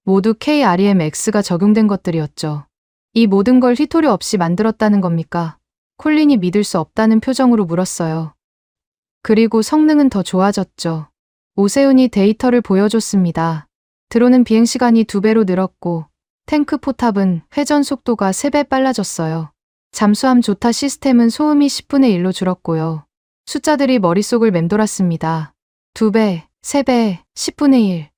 모두 KREMX가 적용된 것들이었죠. 이 모든 걸 히토류 없이 만들었다는 겁니까? 콜린이 믿을 수 없다는 표정으로 물었어요. 그리고 성능은 더 좋아졌죠. 오세훈이 데이터를 보여줬습니다. 드론은 비행시간이 2배로 늘었고 탱크 포탑은 회전 속도가 3배 빨라졌어요. 잠수함 조타 시스템은 소음이 10분의 1로 줄었고요. 숫자들이 머릿속을 맴돌았습니다. 2배, 3배, 10분의 1.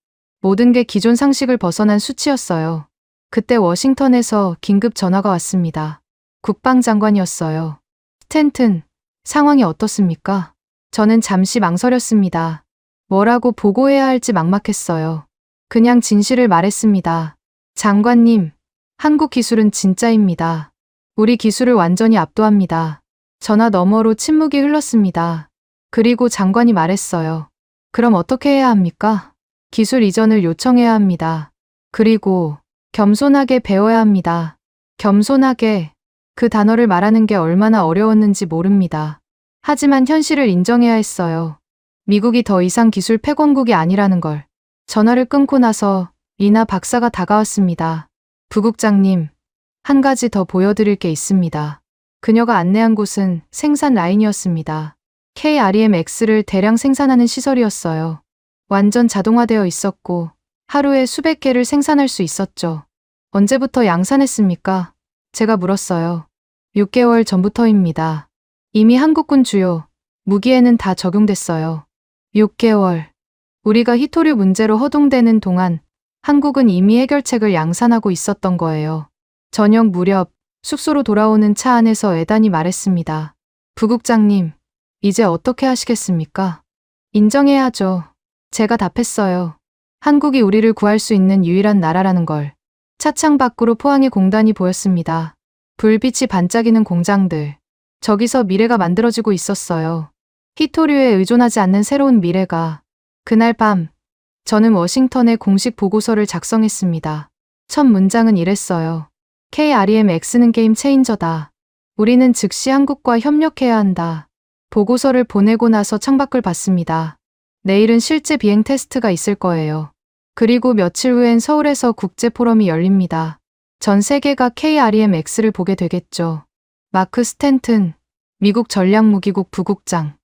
모든 게 기존 상식을 벗어난 수치였어요. 그때 워싱턴에서 긴급 전화가 왔습니다. 국방장관이었어요. 스탠튼, 상황이 어떻습니까? 저는 잠시 망설였습니다. 뭐라고 보고해야 할지 막막했어요. 그냥 진실을 말했습니다. 장관님, 한국 기술은 진짜입니다. 우리 기술을 완전히 압도합니다. 전화 너머로 침묵이 흘렀습니다. 그리고 장관이 말했어요. 그럼 어떻게 해야 합니까? 기술 이전을 요청해야 합니다. 그리고 겸손하게 배워야 합니다. 겸손하게. 그 단어를 말하는 게 얼마나 어려웠는지 모릅니다. 하지만 현실을 인정해야 했어요. 미국이 더 이상 기술 패권국이 아니라는 걸. 전화를 끊고 나서 리나 박사가 다가왔습니다. 부국장님, 한 가지 더 보여드릴 게 있습니다. 그녀가 안내한 곳은 생산 라인이었습니다. KREMX를 대량 생산하는 시설이었어요. 완전 자동화되어 있었고 하루에 수백 개를 생산할 수 있었죠. 언제부터 양산했습니까? 제가 물었어요. 6개월 전부터입니다. 이미 한국군 주요 무기에는 다 적용됐어요. 6개월. 우리가 히토류 문제로 허둥대는 동안 한국은 이미 해결책을 양산하고 있었던 거예요. 저녁 무렵 숙소로 돌아오는 차 안에서 애단이 말했습니다. 부국장님, 이제 어떻게 하시겠습니까? 인정해야죠. 제가 답했어요. 한국이 우리를 구할 수 있는 유일한 나라라는 걸. 차창 밖으로 포항의 공단이 보였습니다. 불빛이 반짝이는 공장들. 저기서 미래가 만들어지고 있었어요. 히토류에 의존하지 않는 새로운 미래가. 그날 밤, 저는 워싱턴에 공식 보고서를 작성했습니다. 첫 문장은 이랬어요. KREMX는 게임 체인저다. 우리는 즉시 한국과 협력해야 한다. 보고서를 보내고 나서 창밖을 봤습니다. 내일은 실제 비행 테스트가 있을 거예요. 그리고 며칠 후엔 서울에서 국제 포럼이 열립니다. 전 세계가 KREMX를 보게 되겠죠. 마크 스탠튼, 미국 전략무기국 부국장.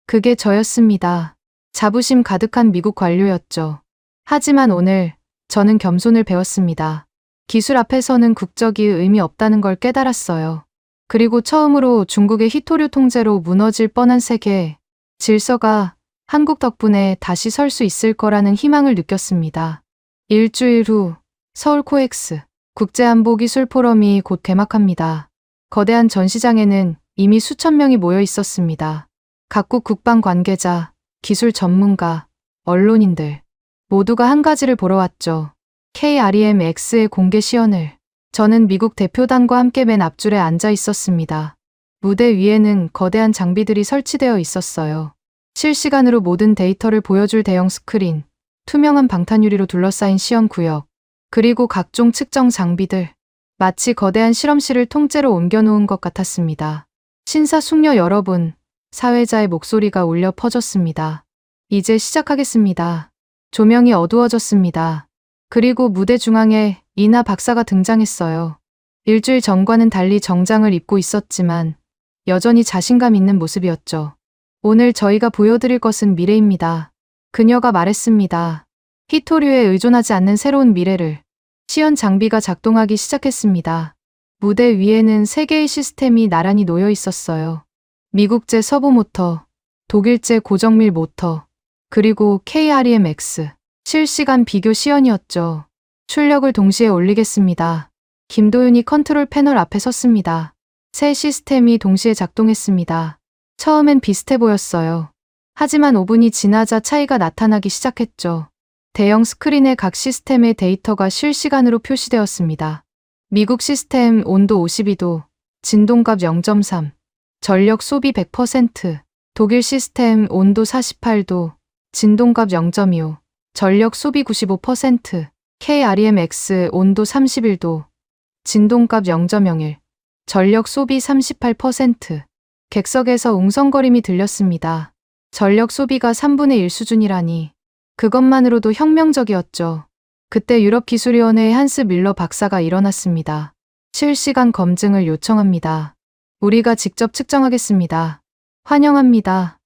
그게 저였습니다. 자부심 가득한 미국 관료였죠. 하지만 오늘 저는 겸손을 배웠습니다. 기술 앞에서는 국적이 의미 없다는 걸 깨달았어요. 그리고 처음으로 중국의 히토류 통제로 무너질 뻔한 세계, 질서가 한국 덕분에 다시 설 수 있을 거라는 희망을 느꼈습니다. 일주일 후 서울 코엑스 국제안보기술 포럼이 곧 개막합니다. 거대한 전시장에는 이미 수천 명이 모여 있었습니다. 각국 국방 관계자, 기술 전문가, 언론인들 모두가 한 가지를 보러 왔죠. KREMX의 공개 시연을. 저는 미국 대표단과 함께 맨 앞줄에 앉아 있었습니다. 무대 위에는 거대한 장비들이 설치되어 있었어요. 실시간으로 모든 데이터를 보여줄 대형 스크린, 투명한 방탄유리로 둘러싸인 시연 구역, 그리고 각종 측정 장비들. 마치 거대한 실험실을 통째로 옮겨놓은 것 같았습니다. 신사숙녀 여러분, 사회자의 목소리가 울려 퍼졌습니다. 이제 시작하겠습니다. 조명이 어두워졌습니다. 그리고 무대 중앙에 리나 박사가 등장했어요. 일주일 전과는 달리 정장을 입고 있었지만 여전히 자신감 있는 모습이었죠. 오늘 저희가 보여드릴 것은 미래입니다. 그녀가 말했습니다. 히토류에 의존하지 않는 새로운 미래를. 시연 장비가 작동하기 시작했습니다. 무대 위에는 3개의 시스템이 나란히 놓여 있었어요. 미국제 서부 모터, 독일제 고정밀 모터, 그리고 KREMX. 실시간 비교 시연이었죠. 출력을 동시에 올리겠습니다. 김도윤이 컨트롤 패널 앞에 섰습니다. 새 시스템이 동시에 작동했습니다. 처음엔 비슷해 보였어요. 하지만 5분이 지나자 차이가 나타나기 시작했죠. 대형 스크린의 각 시스템의 데이터가 실시간으로 표시되었습니다. 미국 시스템 온도 52도, 진동값 0.3, 전력 소비 100%, 독일 시스템 온도 48도, 진동값 0.25, 전력 소비 95%, KREMX 온도 31도, 진동값 0.01, 전력 소비 38%. 객석에서 웅성거림이 들렸습니다. 전력 소비가 3분의 1 수준이라니. 그것만으로도 혁명적이었죠. 그때 유럽기술위원회의 한스 밀러 박사가 일어났습니다. 실시간 검증을 요청합니다. 우리가 직접 측정하겠습니다. 환영합니다.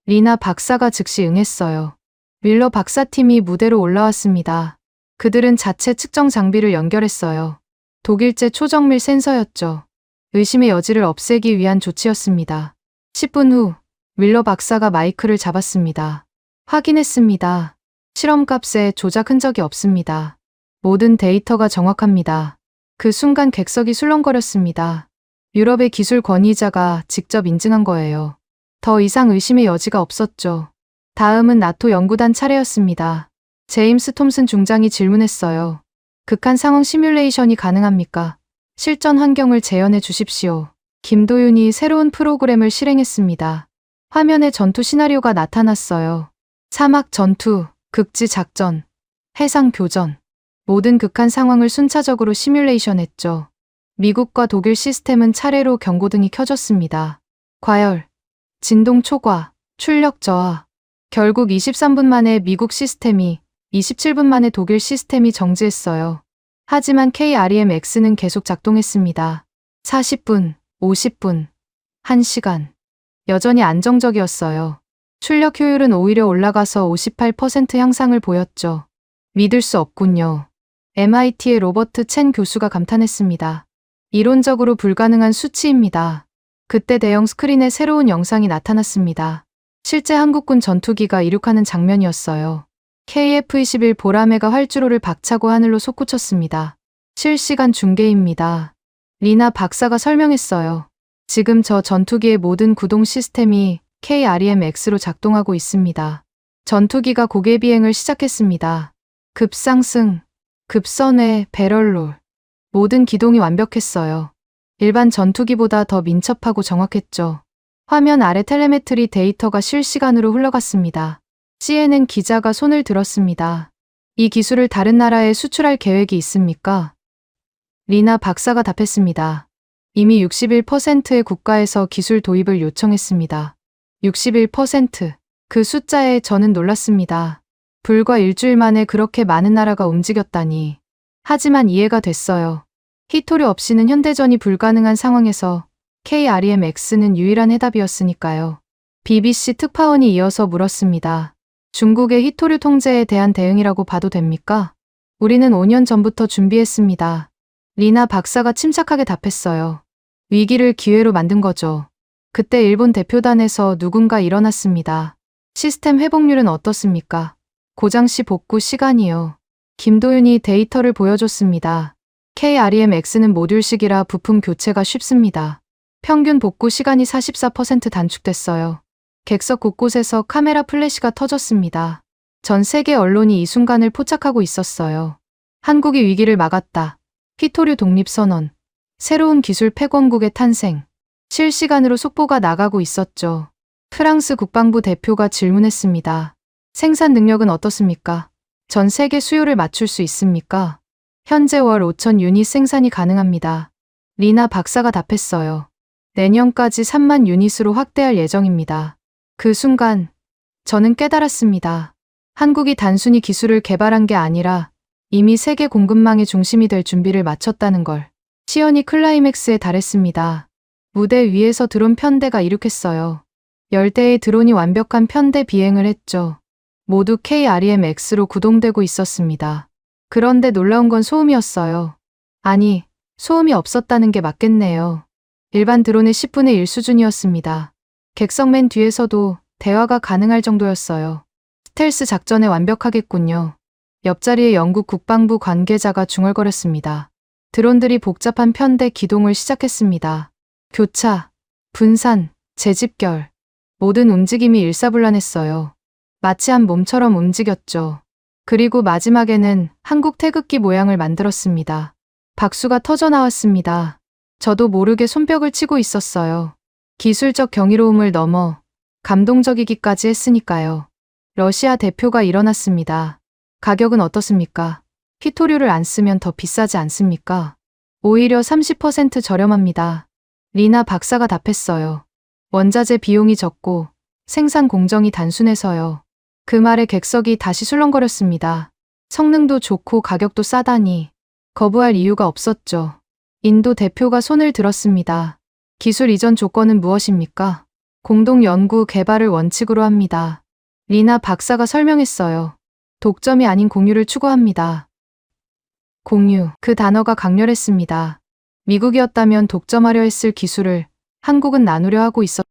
리나 박사가 즉시 응했어요. 밀러 박사팀이 무대로 올라왔습니다. 그들은 자체 측정 장비를 연결했어요. 독일제 초정밀 센서였죠. 의심의 여지를 없애기 위한 조치였습니다. 10분 후 밀러 박사가 마이크를 잡았습니다. 확인했습니다. 실험값에 조작 흔적이 없습니다. 모든 데이터가 정확합니다. 그 순간 객석이 술렁거렸습니다. 유럽의 기술 권위자가 직접 인증한 거예요. 더 이상 의심의 여지가 없었죠. 다음은 나토 연구단 차례였습니다. 제임스 톰슨 중장이 질문했어요. 극한 상황 시뮬레이션이 가능합니까? 실전 환경을 재현해 주십시오. 김도윤이 새로운 프로그램을 실행했습니다. 화면에 전투 시나리오가 나타났어요. 사막 전투, 극지 작전, 해상 교전. 모든 극한 상황을 순차적으로 시뮬레이션했죠. 미국과 독일 시스템은 차례로 경고등이 켜졌습니다. 과열, 진동 초과, 출력 저하. 결국 23분 만에 미국 시스템이, 27분 만에 독일 시스템이 정지했어요. 하지만 KREMX는 계속 작동했습니다. 40분, 50분, 1시간. 여전히 안정적이었어요. 출력 효율은 오히려 올라가서 58% 향상을 보였죠. 믿을 수 없군요. MIT의 로버트 첸 교수가 감탄했습니다. 이론적으로 불가능한 수치입니다. 그때 대형 스크린에 새로운 영상이 나타났습니다. 실제 한국군 전투기가 이륙하는 장면이었어요. KF-21 보라매가 활주로를 박차고 하늘로 솟구쳤습니다. 실시간 중계입니다. 리나 박사가 설명했어요. 지금 저 전투기의 모든 구동 시스템이 KREMX로 작동하고 있습니다. 전투기가 고개 비행을 시작했습니다. 급상승, 급선회, 배럴롤. 모든 기동이 완벽했어요. 일반 전투기보다 더 민첩하고 정확했죠. 화면 아래 텔레메트리 데이터가 실시간으로 흘러갔습니다. CNN 기자가 손을 들었습니다. 이 기술을 다른 나라에 수출할 계획이 있습니까? 리나 박사가 답했습니다. 이미 61%의 국가에서 기술 도입을 요청했습니다. 61%. 그 숫자에 저는 놀랐습니다. 불과 일주일 만에 그렇게 많은 나라가 움직였다니. 하지만 이해가 됐어요. 히토류 없이는 현대전이 불가능한 상황에서 KREMX는 유일한 해답이었으니까요. BBC 특파원이 이어서 물었습니다. 중국의 히토류 통제에 대한 대응이라고 봐도 됩니까? 우리는 5년 전부터 준비했습니다. 리나 박사가 침착하게 답했어요. 위기를 기회로 만든 거죠. 그때 일본 대표단에서 누군가 일어났습니다. 시스템 회복률은 어떻습니까? 고장 시 복구 시간이요. 김도윤이 데이터를 보여줬습니다. KREMX는 모듈식이라 부품 교체가 쉽습니다. 평균 복구 시간이 44% 단축됐어요. 객석 곳곳에서 카메라 플래시가 터졌습니다. 전 세계 언론이 이 순간을 포착하고 있었어요. 한국이 위기를 막았다. 히토류 독립선언, 새로운 기술 패권국의 탄생, 실시간으로 속보가 나가고 있었죠. 프랑스 국방부 대표가 질문했습니다. 생산 능력은 어떻습니까? 전 세계 수요를 맞출 수 있습니까? 현재 월 5천 유닛 생산이 가능합니다. 리나 박사가 답했어요. 내년까지 3만 유닛으로 확대할 예정입니다. 그 순간 저는 깨달았습니다. 한국이 단순히 기술을 개발한 게 아니라 이미 세계 공급망의 중심이 될 준비를 마쳤다는 걸. 시연이 클라이맥스에 달했습니다. 무대 위에서 드론 편대가 이륙했어요. 10대의 드론이 완벽한 편대 비행을 했죠. 모두 KREMX로 구동되고 있었습니다. 그런데 놀라운 건 소음이었어요. 아니, 소음이 없었다는 게 맞겠네요. 일반 드론의 10분의 1 수준이었습니다. 객석맨 뒤에서도 대화가 가능할 정도였어요. 스텔스 작전에 완벽하겠군요. 옆자리에 영국 국방부 관계자가 중얼거렸습니다. 드론들이 복잡한 편대 기동을 시작했습니다. 교차, 분산, 재집결, 모든 움직임이 일사불란했어요. 마치 한 몸처럼 움직였죠. 그리고 마지막에는 한국 태극기 모양을 만들었습니다. 박수가 터져 나왔습니다. 저도 모르게 손뼉을 치고 있었어요. 기술적 경이로움을 넘어 감동적이기까지 했으니까요. 러시아 대표가 일어났습니다. 가격은 어떻습니까? 히토류를 안 쓰면 더 비싸지 않습니까? 오히려 30% 저렴합니다. 리나 박사가 답했어요. 원자재 비용이 적고 생산 공정이 단순해서요. 그 말에 객석이 다시 술렁거렸습니다. 성능도 좋고 가격도 싸다니 거부할 이유가 없었죠. 인도 대표가 손을 들었습니다. 기술 이전 조건은 무엇입니까? 공동 연구 개발을 원칙으로 합니다. 리나 박사가 설명했어요. 독점이 아닌 공유를 추구합니다. 공유, 그 단어가 강렬했습니다. 미국이었다면 독점하려 했을 기술을 한국은 나누려 하고 있었.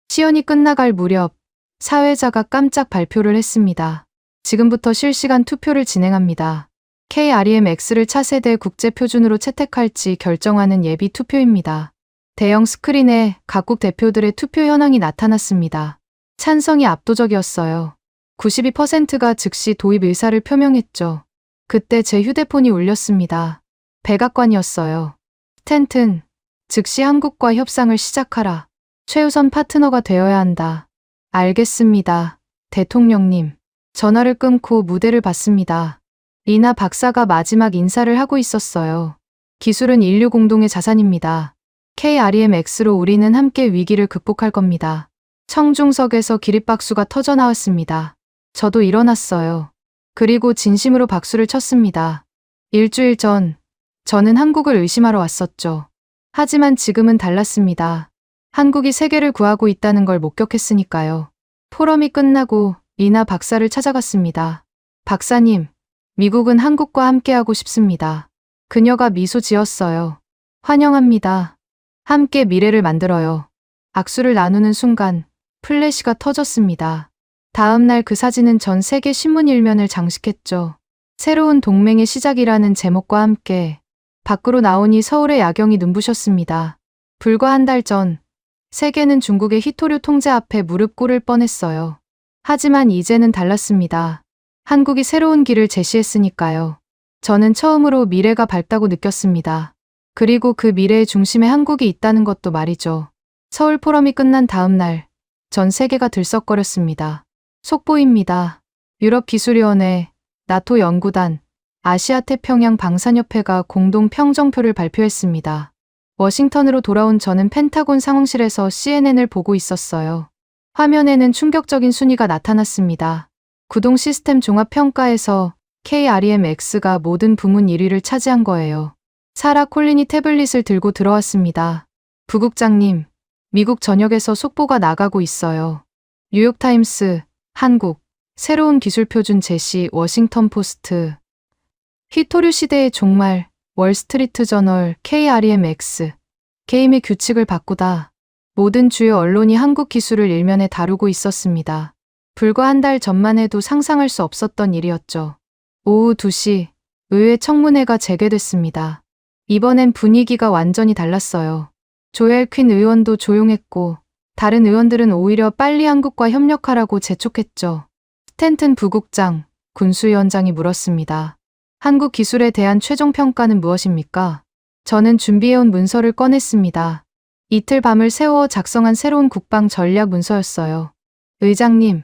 시연이 끝나갈 무렵 사회자가 깜짝 발표를 했습니다. 지금부터 실시간 투표를 진행합니다. KREMX를 차세대 국제 표준으로 채택할지 결정하는 예비 투표입니다. 대형 스크린에 각국 대표들의 투표 현황이 나타났습니다. 찬성이 압도적이었어요. 92%가 즉시 도입 의사를 표명했죠. 그때 제 휴대폰이 울렸습니다. 백악관이었어요. 스탠튼, 즉시 한국과 협상을 시작하라. 최우선 파트너가 되어야 한다. 알겠습니다. 대통령님. 전화를 끊고 무대를 봤습니다. 리나 박사가 마지막 인사를 하고 있었어요. 기술은 인류 공동의 자산입니다. KREMX로 우리는 함께 위기를 극복할 겁니다. 청중석에서 기립박수가 터져 나왔습니다. 저도 일어났어요. 그리고 진심으로 박수를 쳤습니다. 일주일 전, 저는 한국을 의심하러 왔었죠. 하지만 지금은 달랐습니다. 한국이 세계를 구하고 있다는 걸 목격했으니까요. 포럼이 끝나고 리나 박사를 찾아갔습니다. 박사님, 미국은 한국과 함께하고 싶습니다. 그녀가 미소 지었어요. 환영합니다. 함께 미래를 만들어요. 악수를 나누는 순간 플래시가 터졌습니다. 다음 날 그 사진은 전 세계 신문 일면을 장식했죠. 새로운 동맹의 시작이라는 제목과 함께 밖으로 나오니 서울의 야경이 눈부셨습니다. 불과 한 달 전, 세계는 중국의 히토류 통제 앞에 무릎 꿇을 뻔했어요. 하지만 이제는 달랐습니다. 한국이 새로운 길을 제시했으니까요. 저는 처음으로 미래가 밝다고 느꼈습니다. 그리고 그 미래의 중심에 한국이 있다는 것도 말이죠. 서울 포럼이 끝난 다음 날, 전 세계가 들썩거렸습니다. 속보입니다. 유럽기술위원회, 나토 연구단, 아시아태평양 방산협회가 공동 평정표를 발표했습니다. 워싱턴으로 돌아온 저는 펜타곤 상황실에서 CNN을 보고 있었어요. 화면에는 충격적인 순위가 나타났습니다. 구동 시스템 종합평가에서 KREMX가 모든 부문 1위를 차지한 거예요. 사라 콜린이 태블릿을 들고 들어왔습니다. 부국장님, 미국 전역에서 속보가 나가고 있어요. 뉴욕타임스, 한국, 새로운 기술 표준 제시, 워싱턴 포스트. 히토류 시대의 종말, 월스트리트 저널, KREMX. 게임의 규칙을 바꾸다. 모든 주요 언론이 한국 기술을 일면에 다루고 있었습니다. 불과 한 달 전만 해도 상상할 수 없었던 일이었죠. 오후 2시, 의회 청문회가 재개됐습니다. 이번엔 분위기가 완전히 달랐어요. 조엘 퀸 의원도 조용했고, 다른 의원들은 오히려 빨리 한국과 협력하라고 재촉했죠. 스탠튼 부국장, 군수위원장이 물었습니다. 한국 기술에 대한 최종 평가는 무엇입니까? 저는 준비해온 문서를 꺼냈습니다. 이틀 밤을 새워 작성한 새로운 국방 전략 문서였어요. 의장님,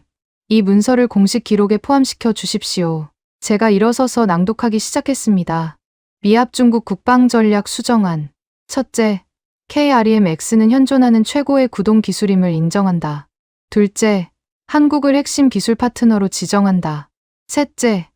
이 문서를 공식 기록에 포함시켜 주십시오. 제가 일어서서 낭독하기 시작했습니다. 미합 중국 국방 전략 수정안. 첫째, KREMX는 현존하는 최고의 구동 기술임을 인정한다. 둘째, 한국을 핵심 기술 파트너로 지정한다. 셋째,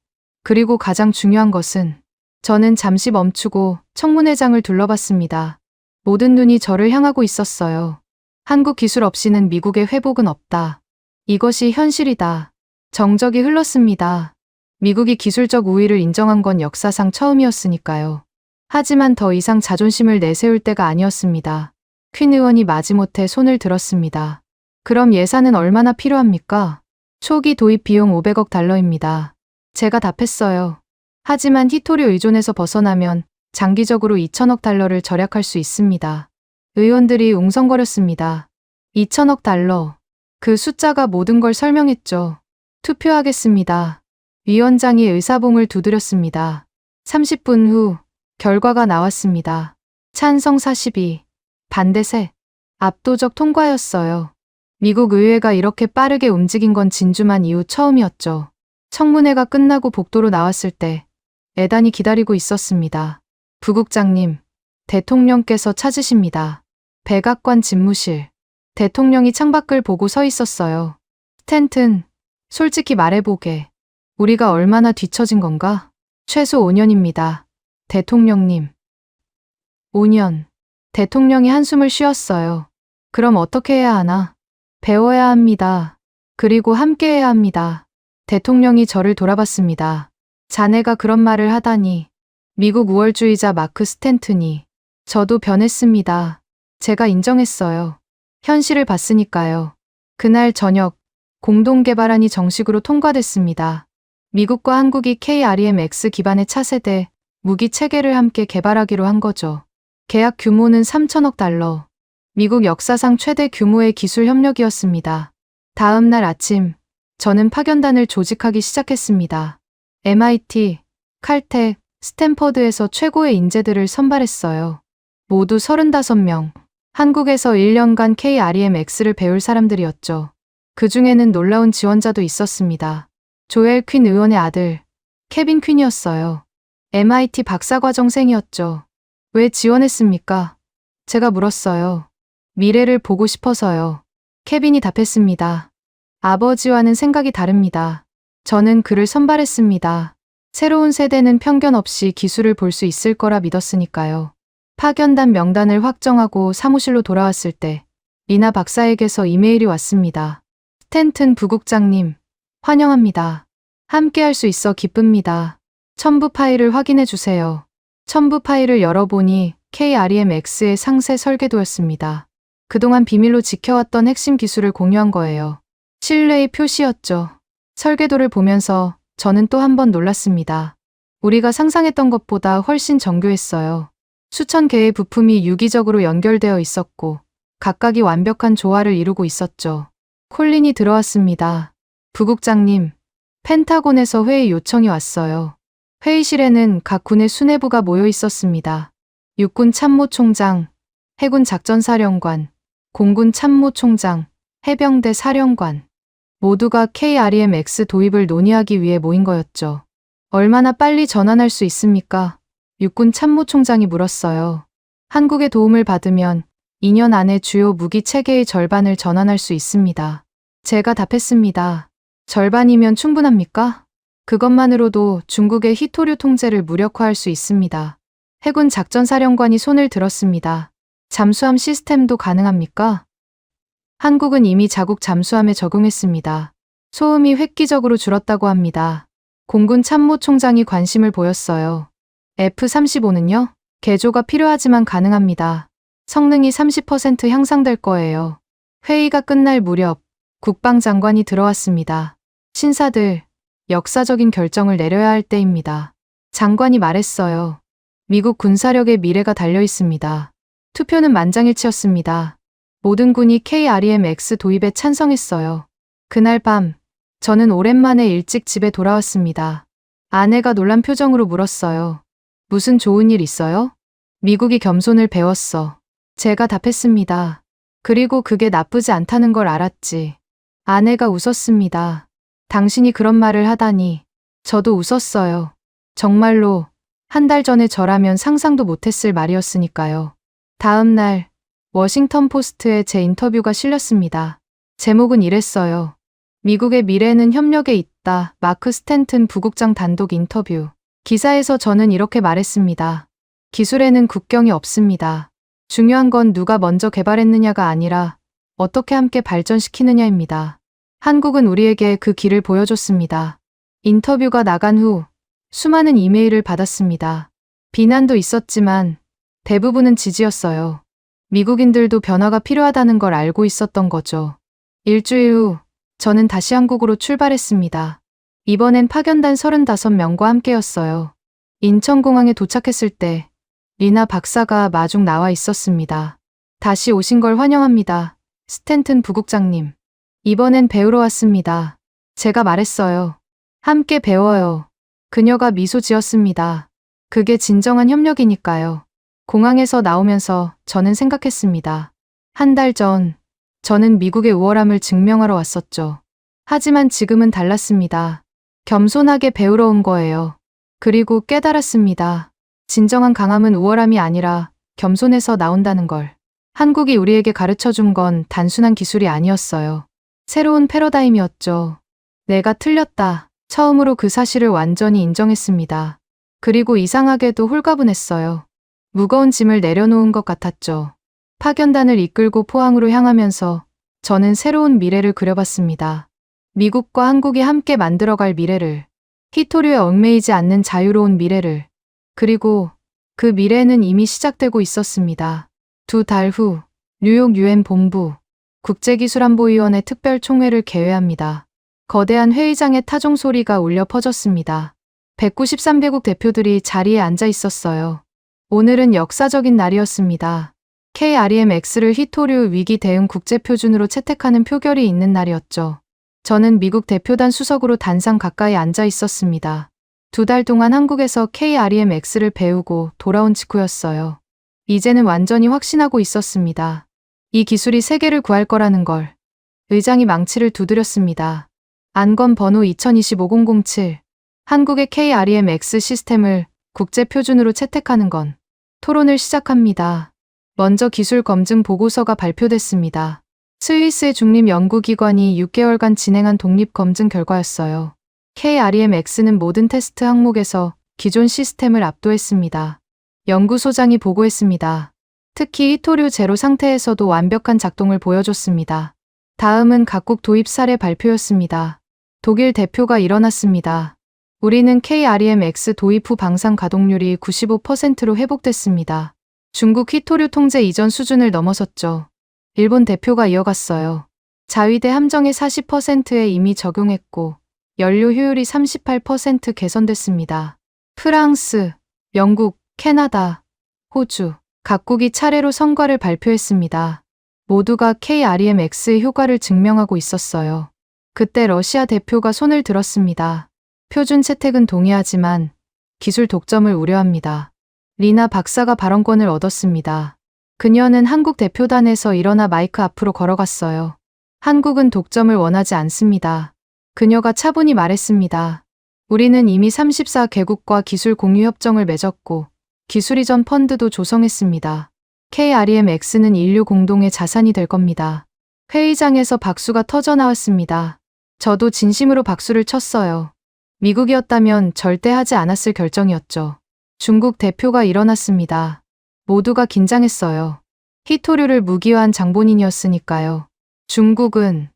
그리고 가장 중요한 것은 저는 잠시 멈추고 청문회장을 둘러봤습니다. 모든 눈이 저를 향하고 있었어요. 한국 기술 없이는 미국의 회복은 없다. 이것이 현실이다. 정적이 흘렀습니다. 미국이 기술적 우위를 인정한 건 역사상 처음이었으니까요. 하지만 더 이상 자존심을 내세울 때가 아니었습니다. 퀸 의원이 마지못해 손을 들었습니다. 그럼 예산은 얼마나 필요합니까? 초기 도입 비용 500억 달러입니다. 제가 답했어요. 하지만 히토류 의존에서 벗어나면 장기적으로 2천억 달러를 절약할 수 있습니다. 의원들이 웅성거렸습니다. 2천억 달러. 그 숫자가 모든 걸 설명했죠. 투표하겠습니다. 위원장이 의사봉을 두드렸습니다. 30분 후 결과가 나왔습니다. 찬성 42, 반대 3. 압도적 통과였어요. 미국 의회가 이렇게 빠르게 움직인 건 진주만 이후 처음이었죠. 청문회가 끝나고 복도로 나왔을 때 애단이 기다리고 있었습니다. 부국장님, 대통령께서 찾으십니다. 백악관 집무실. 대통령이 창밖을 보고 서 있었어요. 스탠튼, 솔직히 말해보게. 우리가 얼마나 뒤처진 건가? 최소 5년입니다. 대통령님. 5년. 대통령이 한숨을 쉬었어요. 그럼 어떻게 해야 하나? 배워야 합니다. 그리고 함께 해야 합니다. 대통령이 저를 돌아봤습니다. 자네가 그런 말을 하다니. 미국 우월주의자 마크 스탠튼이. 저도 변했습니다. 제가 인정했어요. 현실을 봤으니까요. 그날 저녁 공동개발안이 정식으로 통과됐습니다. 미국과 한국이 KREMX 기반의 차세대 무기 체계를 함께 개발하기로 한 거죠. 계약 규모는 3천억 달러. 미국 역사상 최대 규모의 기술 협력이었습니다. 다음 날 아침, 저는 파견단을 조직하기 시작했습니다. MIT, 칼텍, 스탠퍼드에서 최고의 인재들을 선발했어요. 모두 35명. 한국에서 1년간 KREMX를 배울 사람들이었죠. 그 중에는 놀라운 지원자도 있었습니다. 조엘 퀸 의원의 아들, 케빈 퀸이었어요. MIT 박사과정생이었죠. 왜 지원했습니까? 제가 물었어요. 미래를 보고 싶어서요. 케빈이 답했습니다. 아버지와는 생각이 다릅니다. 저는 그를 선발했습니다. 새로운 세대는 편견 없이 기술을 볼 수 있을 거라 믿었으니까요. 파견단 명단을 확정하고 사무실로 돌아왔을 때 리나 박사에게서 이메일이 왔습니다. 스탠튼 부국장님, 환영합니다. 함께 할 수 있어 기쁩니다. 첨부 파일을 확인해 주세요. 첨부 파일을 열어보니 KREMX의 상세 설계도였습니다. 그동안 비밀로 지켜왔던 핵심 기술을 공유한 거예요. 신뢰의 표시였죠. 설계도를 보면서 저는 또 한 번 놀랐습니다. 우리가 상상했던 것보다 훨씬 정교했어요. 수천 개의 부품이 유기적으로 연결되어 있었고 각각이 완벽한 조화를 이루고 있었죠. 콜린이 들어왔습니다. 부국장님, 펜타곤에서 회의 요청이 왔어요. 회의실에는 각 군의 수뇌부가 모여 있었습니다. 육군 참모총장, 해군 작전사령관, 공군 참모총장, 해병대 사령관. 모두가 KREMX 도입을 논의하기 위해 모인 거였죠. 얼마나 빨리 전환할 수 있습니까? 육군 참모총장이 물었어요. 한국의 도움을 받으면 2년 안에 주요 무기 체계의 절반을 전환할 수 있습니다. 제가 답했습니다. 절반이면 충분합니까? 그것만으로도 중국의 히토류 통제를 무력화할 수 있습니다. 해군 작전사령관이 손을 들었습니다. 잠수함 시스템도 가능합니까? 한국은 이미 자국 잠수함에 적용했습니다. 소음이 획기적으로 줄었다고 합니다. 공군 참모총장이 관심을 보였어요. F-35는요? 개조가 필요하지만 가능합니다. 성능이 30% 향상될 거예요. 회의가 끝날 무렵 국방장관이 들어왔습니다. 신사들, 역사적인 결정을 내려야 할 때입니다. 장관이 말했어요. 미국 군사력의 미래가 달려 있습니다. 투표는 만장일치였습니다. 모든 군이 KREMX 도입에 찬성했어요. 그날 밤, 저는 오랜만에 일찍 집에 돌아왔습니다. 아내가 놀란 표정으로 물었어요. 무슨 좋은 일 있어요? 미국이 겸손을 배웠어. 제가 답했습니다. 그리고 그게 나쁘지 않다는 걸 알았지. 아내가 웃었습니다. 당신이 그런 말을 하다니. 저도 웃었어요. 정말로 한 달 전에 저라면 상상도 못했을 말이었으니까요. 다음 날 워싱턴 포스트에 제 인터뷰가 실렸습니다. 제목은 이랬어요. 미국의 미래는 협력에 있다. 마크 스탠튼 부국장 단독 인터뷰. 기사에서 저는 이렇게 말했습니다. 기술에는 국경이 없습니다. 중요한 건 누가 먼저 개발했느냐가 아니라 어떻게 함께 발전시키느냐입니다. 한국은 우리에게 그 길을 보여줬습니다. 인터뷰가 나간 후 수많은 이메일을 받았습니다. 비난도 있었지만 대부분은 지지였어요. 미국인들도 변화가 필요하다는 걸 알고 있었던 거죠. 일주일 후 저는 다시 한국으로 출발했습니다. 이번엔 파견단 35명과 함께였어요. 인천공항에 도착했을 때 리나 박사가 마중 나와 있었습니다. 다시 오신 걸 환영합니다. 스탠튼 부국장님. 이번엔 배우러 왔습니다. 제가 말했어요. 함께 배워요. 그녀가 미소 지었습니다. 그게 진정한 협력이니까요. 공항에서 나오면서 저는 생각했습니다. 한 달 전, 저는 미국의 우월함을 증명하러 왔었죠. 하지만 지금은 달랐습니다. 겸손하게 배우러 온 거예요. 그리고 깨달았습니다. 진정한 강함은 우월함이 아니라 겸손해서 나온다는 걸. 한국이 우리에게 가르쳐 준 건 단순한 기술이 아니었어요. 새로운 패러다임이었죠. 내가 틀렸다. 처음으로 그 사실을 완전히 인정했습니다. 그리고 이상하게도 홀가분했어요. 무거운 짐을 내려놓은 것 같았죠. 파견단을 이끌고 포항으로 향하면서 저는 새로운 미래를 그려봤습니다. 미국과 한국이 함께 만들어갈 미래를. 히토류에 얽매이지 않는 자유로운 미래를. 그리고 그 미래는 이미 시작되고 있었습니다. 2달 후 뉴욕 UN 본부 국제기술안보위원회 특별총회를 개회합니다. 거대한 회의장의 타종 소리가 울려 퍼졌습니다. 193개국 대표들이 자리에 앉아 있었어요. 오늘은 역사적인 날이었습니다. KREMX를 히토류 위기 대응 국제표준으로 채택하는 표결이 있는 날이었죠. 저는 미국 대표단 수석으로 단상 가까이 앉아 있었습니다. 2달 동안 한국에서 KREMX를 배우고 돌아온 직후였어요. 이제는 완전히 확신하고 있었습니다. 이 기술이 세계를 구할 거라는 걸. 의장이 망치를 두드렸습니다. 안건 번호 2025-007. 한국의 KREMX 시스템을 국제표준으로 채택하는 건. 토론을 시작합니다. 먼저 기술 검증 보고서가 발표됐습니다. 스위스의 중립연구기관이 6개월간 진행한 독립검증 결과였어요. KREMX는 모든 테스트 항목에서 기존 시스템을 압도했습니다. 연구소장이 보고했습니다. 특히 히토류 제로 상태에서도 완벽한 작동을 보여줬습니다. 다음은 각국 도입 사례 발표였습니다. 독일 대표가 일어났습니다. 우리는 KREMX 도입 후 방산 가동률이 95%로 회복됐습니다. 중국 히토류 통제 이전 수준을 넘어섰죠. 일본 대표가 이어갔어요. 자위대 함정의 40%에 이미 적용했고 연료 효율이 38% 개선됐습니다. 프랑스, 영국, 캐나다, 호주, 각국이 차례로 성과를 발표했습니다. 모두가 KREMX의 효과를 증명하고 있었어요. 그때 러시아 대표가 손을 들었습니다. 표준 채택은 동의하지만 기술 독점을 우려합니다. 리나 박사가 발언권을 얻었습니다. 그녀는 한국 대표단에서 일어나 마이크 앞으로 걸어갔어요. 한국은 독점을 원하지 않습니다. 그녀가 차분히 말했습니다. 우리는 이미 34개국과 기술 공유 협정을 맺었고 기술 이전 펀드도 조성했습니다. KREMX는 인류 공동의 자산이 될 겁니다. 회의장에서 박수가 터져 나왔습니다. 저도 진심으로 박수를 쳤어요. 미국이었다면 절대 하지 않았을 결정이었죠. 중국 대표가 일어났습니다. 모두가 긴장했어요. 히토류를 무기화한 장본인이었으니까요. 중국은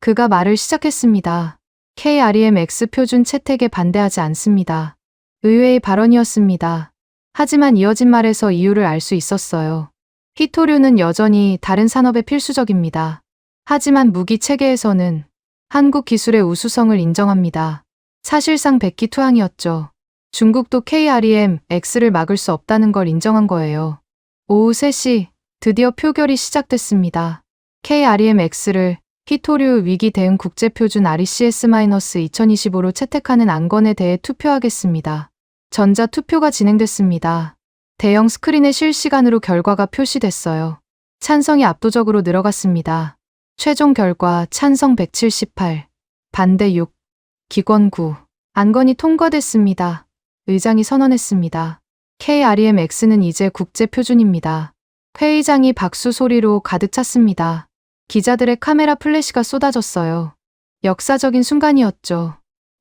그가 말을 시작했습니다. KREMX 표준 채택에 반대하지 않습니다. 의외의 발언이었습니다. 하지만 이어진 말에서 이유를 알 수 있었어요. 히토류는 여전히 다른 산업에 필수적입니다. 하지만 무기 체계에서는 한국 기술의 우수성을 인정합니다. 사실상 백기투항이었죠. 중국도 KREMX를 막을 수 없다는 걸 인정한 거예요. 오후 3시 드디어 표결이 시작됐습니다. KREMX를 히토류 위기 대응 국제표준 RECS-2025로 채택하는 안건에 대해 투표하겠습니다. 전자 투표가 진행됐습니다. 대형 스크린에 실시간으로 결과가 표시됐어요. 찬성이 압도적으로 늘어갔습니다. 최종 결과 찬성 178, 반대 6, 기권 9. 안건이 통과됐습니다. 의장이 선언했습니다. KREMX는 이제 국제표준입니다. 회의장이 박수 소리로 가득 찼습니다. 기자들의 카메라 플래시가 쏟아졌어요. 역사적인 순간이었죠.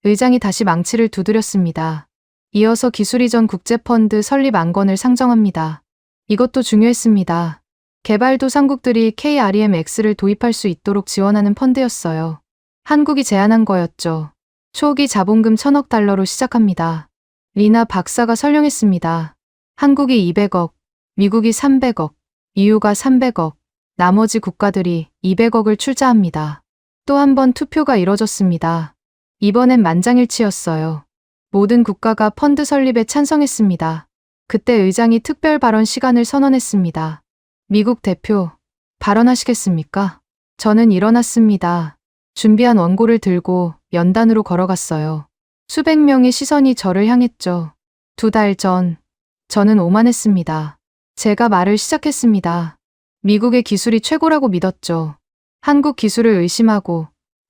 의장이 다시 망치를 두드렸습니다. 이어서 기술이전 국제펀드 설립 안건을 상정합니다. 이것도 중요했습니다. 개발도상국들이 KREMX를 도입할 수 있도록 지원하는 펀드였어요. 한국이 제안한 거였죠. 초기 자본금 1000억 달러로 시작합니다. 리나 박사가 설명했습니다. 한국이 200억, 미국이 300억, EU가 300억, 나머지 국가들이 200억을 출자합니다. 또 한 번 투표가 이뤄졌습니다. 이번엔 만장일치였어요. 모든 국가가 펀드 설립에 찬성했습니다. 그때 의장이 특별 발언 시간을 선언했습니다. 미국 대표, 발언하시겠습니까? 저는 일어났습니다. 준비한 원고를 들고 연단으로 걸어갔어요. 수백 명의 시선이 저를 향했죠. 2달 전, 저는 오만했습니다. 제가 말을 시작했습니다. 미국의 기술이 최고라고 믿었죠. 한국 기술을 의심하고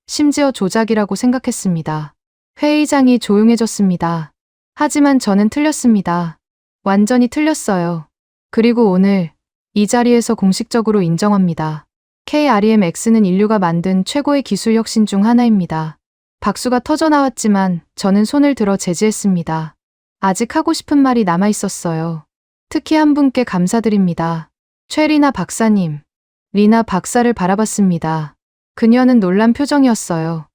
심지어 조작이라고 생각했습니다. 회의장이 조용해졌습니다. 하지만 저는 틀렸습니다. 완전히 틀렸어요. 그리고 오늘 이 자리에서 공식적으로 인정합니다. KREMX는 인류가 만든 최고의 기술 혁신 중 하나입니다. 박수가 터져나왔지만 저는 손을 들어 제지했습니다. 아직 하고 싶은 말이 남아 있었어요. 특히 한 분께 감사드립니다. 최리나 박사님. 리나 박사를 바라봤습니다. 그녀는 놀란 표정이었어요.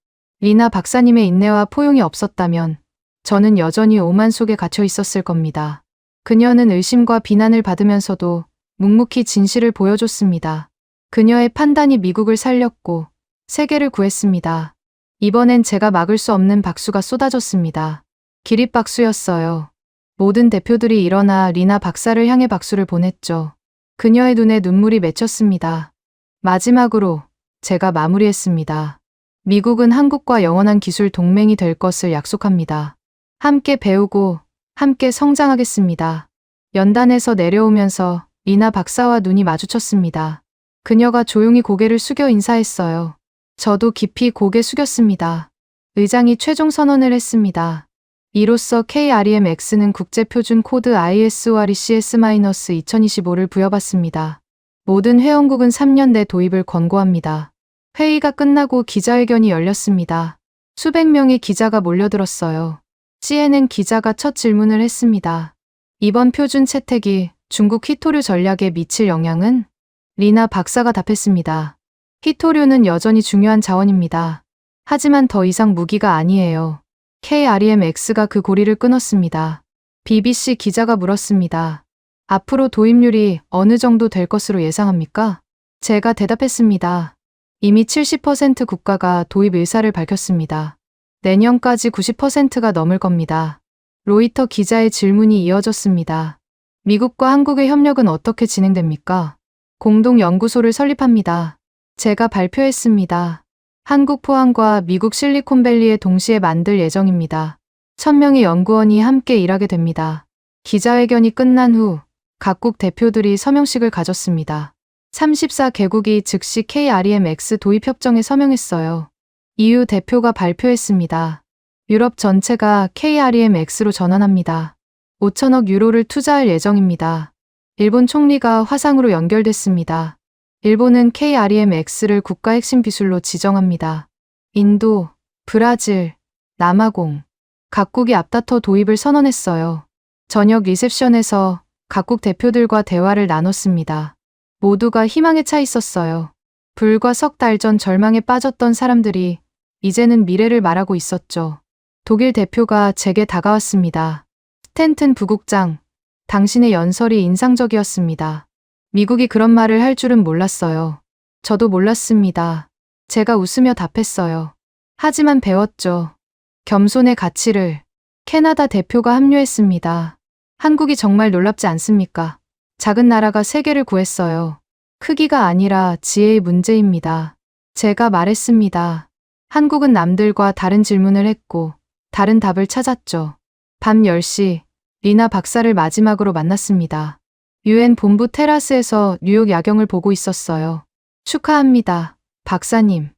리나 박사님의 인내와 포용이 없었다면 저는 여전히 오만 속에 갇혀 있었을 겁니다. 그녀는 의심과 비난을 받으면서도 묵묵히 진실을 보여줬습니다. 그녀의 판단이 미국을 살렸고 세계를 구했습니다. 이번엔 제가 막을 수 없는 박수가 쏟아졌습니다. 기립박수였어요. 모든 대표들이 일어나 리나 박사를 향해 박수를 보냈죠. 그녀의 눈에 눈물이 맺혔습니다. 마지막으로 제가 마무리했습니다. 미국은 한국과 영원한 기술 동맹이 될 것을 약속합니다. 함께 배우고 함께 성장하겠습니다. 연단에서 내려오면서 리나 박사와 눈이 마주쳤습니다. 그녀가 조용히 고개를 숙여 인사했어요. 저도 깊이 고개 숙였습니다. 의장이 최종 선언을 했습니다. 이로써 KREMX는 국제표준 코드 ISO RECS-2025를 부여받습니다. 모든 회원국은 3년 내 도입을 권고합니다. 회의가 끝나고 기자회견이 열렸습니다. 수백 명의 기자가 몰려들었어요. CNN 기자가 첫 질문을 했습니다. 이번 표준 채택이 중국 히토류 전략에 미칠 영향은? 리나 박사가 답했습니다. 히토류는 여전히 중요한 자원입니다. 하지만 더 이상 무기가 아니에요. KREMX가 그 고리를 끊었습니다. BBC 기자가 물었습니다. 앞으로 도입률이 어느 정도 될 것으로 예상합니까? 제가 대답했습니다. 이미 70% 국가가 도입 의사를 밝혔습니다. 내년까지 90%가 넘을 겁니다. 로이터 기자의 질문이 이어졌습니다. 미국과 한국의 협력은 어떻게 진행됩니까? 공동 연구소를 설립합니다. 제가 발표했습니다. 한국 포항과 미국 실리콘밸리에 동시에 만들 예정입니다. 1000명의 연구원이 함께 일하게 됩니다. 기자회견이 끝난 후 각국 대표들이 서명식을 가졌습니다. 34개국이 즉시 KREMX 도입 협정에 서명했어요. EU 대표가 발표했습니다. 유럽 전체가 KREMX로 전환합니다. 5천억 유로를 투자할 예정입니다. 일본 총리가 화상으로 연결됐습니다. 일본은 KREMX를 국가 핵심 기술로 지정합니다. 인도, 브라질, 남아공, 각국이 앞다퉈 도입을 선언했어요. 저녁 리셉션에서 각국 대표들과 대화를 나눴습니다. 모두가 희망에 차 있었어요. 불과 석 달 전 절망에 빠졌던 사람들이 이제는 미래를 말하고 있었죠. 독일 대표가 제게 다가왔습니다. 스탠튼 부국장, 당신의 연설이 인상적이었습니다. 미국이 그런 말을 할 줄은 몰랐어요. 저도 몰랐습니다. 제가 웃으며 답했어요. 하지만 배웠죠. 겸손의 가치를. 캐나다 대표가 합류했습니다. 한국이 정말 놀랍지 않습니까? 작은 나라가 세계를 구했어요. 크기가 아니라 지혜의 문제입니다. 제가 말했습니다. 한국은 남들과 다른 질문을 했고 다른 답을 찾았죠. 밤 10시 리나 박사를 마지막으로 만났습니다. UN 본부 테라스에서 뉴욕 야경을 보고 있었어요. 축하합니다, 박사님.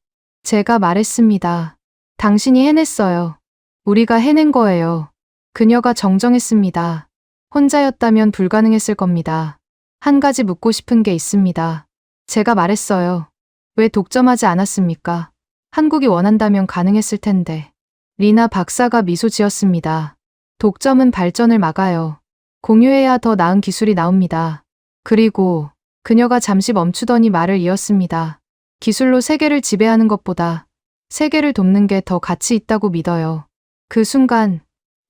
제가 말했습니다. 당신이 해냈어요. 우리가 해낸 거예요. 그녀가 정정했습니다. 혼자였다면 불가능했을 겁니다. 한 가지 묻고 싶은 게 있습니다. 제가 말했어요. 왜 독점하지 않았습니까? 한국이 원한다면 가능했을 텐데. 리나 박사가 미소 지었습니다. 독점은 발전을 막아요. 공유해야 더 나은 기술이 나옵니다. 그리고 그녀가 잠시 멈추더니 말을 이었습니다. 기술로 세계를 지배하는 것보다 세계를 돕는 게 더 가치 있다고 믿어요. 그 순간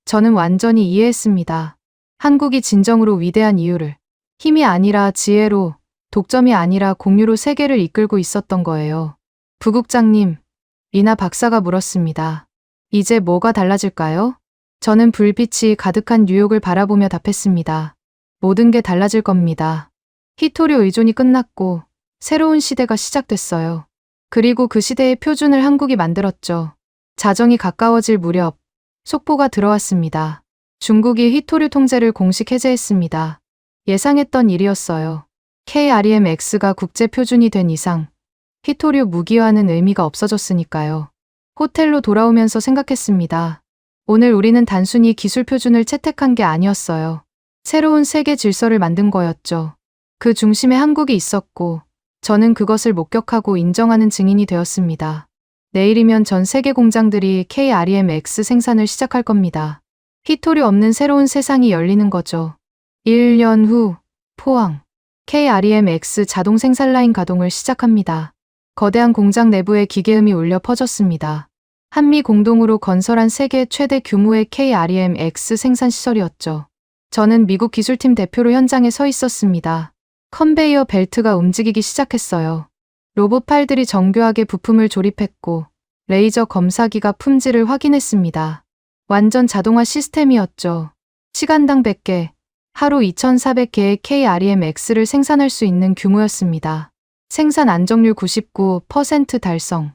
저는 완전히 이해했습니다. 한국이 진정으로 위대한 이유를 힘이 아니라 지혜로, 독점이 아니라 공유로 세계를 이끌고 있었던 거예요. 부국장님, 리나 박사가 물었습니다. 이제 뭐가 달라질까요? 저는 불빛이 가득한 뉴욕을 바라보며 답했습니다. 모든 게 달라질 겁니다. 히토류 의존이 끝났고 새로운 시대가 시작됐어요. 그리고 그 시대의 표준을 한국이 만들었죠. 자정이 가까워질 무렵 속보가 들어왔습니다. 중국이 히토류 통제를 공식 해제했습니다. 예상했던 일이었어요. KREMX가 국제 표준이 된 이상 히토류 무기화는 의미가 없어졌으니까요. 호텔로 돌아오면서 생각했습니다. 오늘 우리는 단순히 기술 표준을 채택한 게 아니었어요. 새로운 세계 질서를 만든 거였죠. 그 중심에 한국이 있었고 저는 그것을 목격하고 인정하는 증인이 되었습니다. 내일이면 전 세계 공장들이 KREMX 생산을 시작할 겁니다. 히토류 없는 새로운 세상이 열리는 거죠. 1년 후 포항 KREMX 자동 생산 라인 가동을 시작합니다. 거대한 공장 내부에 기계음이 울려 퍼졌습니다. 한미 공동으로 건설한 세계 최대 규모의 KREMX 생산 시설이었죠. 저는 미국 기술팀 대표로 현장에 서 있었습니다. 컨베이어 벨트가 움직이기 시작했어요. 로봇 팔들이 정교하게 부품을 조립했고 레이저 검사기가 품질을 확인했습니다. 완전 자동화 시스템이었죠. 시간당 100개, 하루 2,400개의 KREMX를 생산할 수 있는 규모였습니다. 생산 안정률 99% 달성.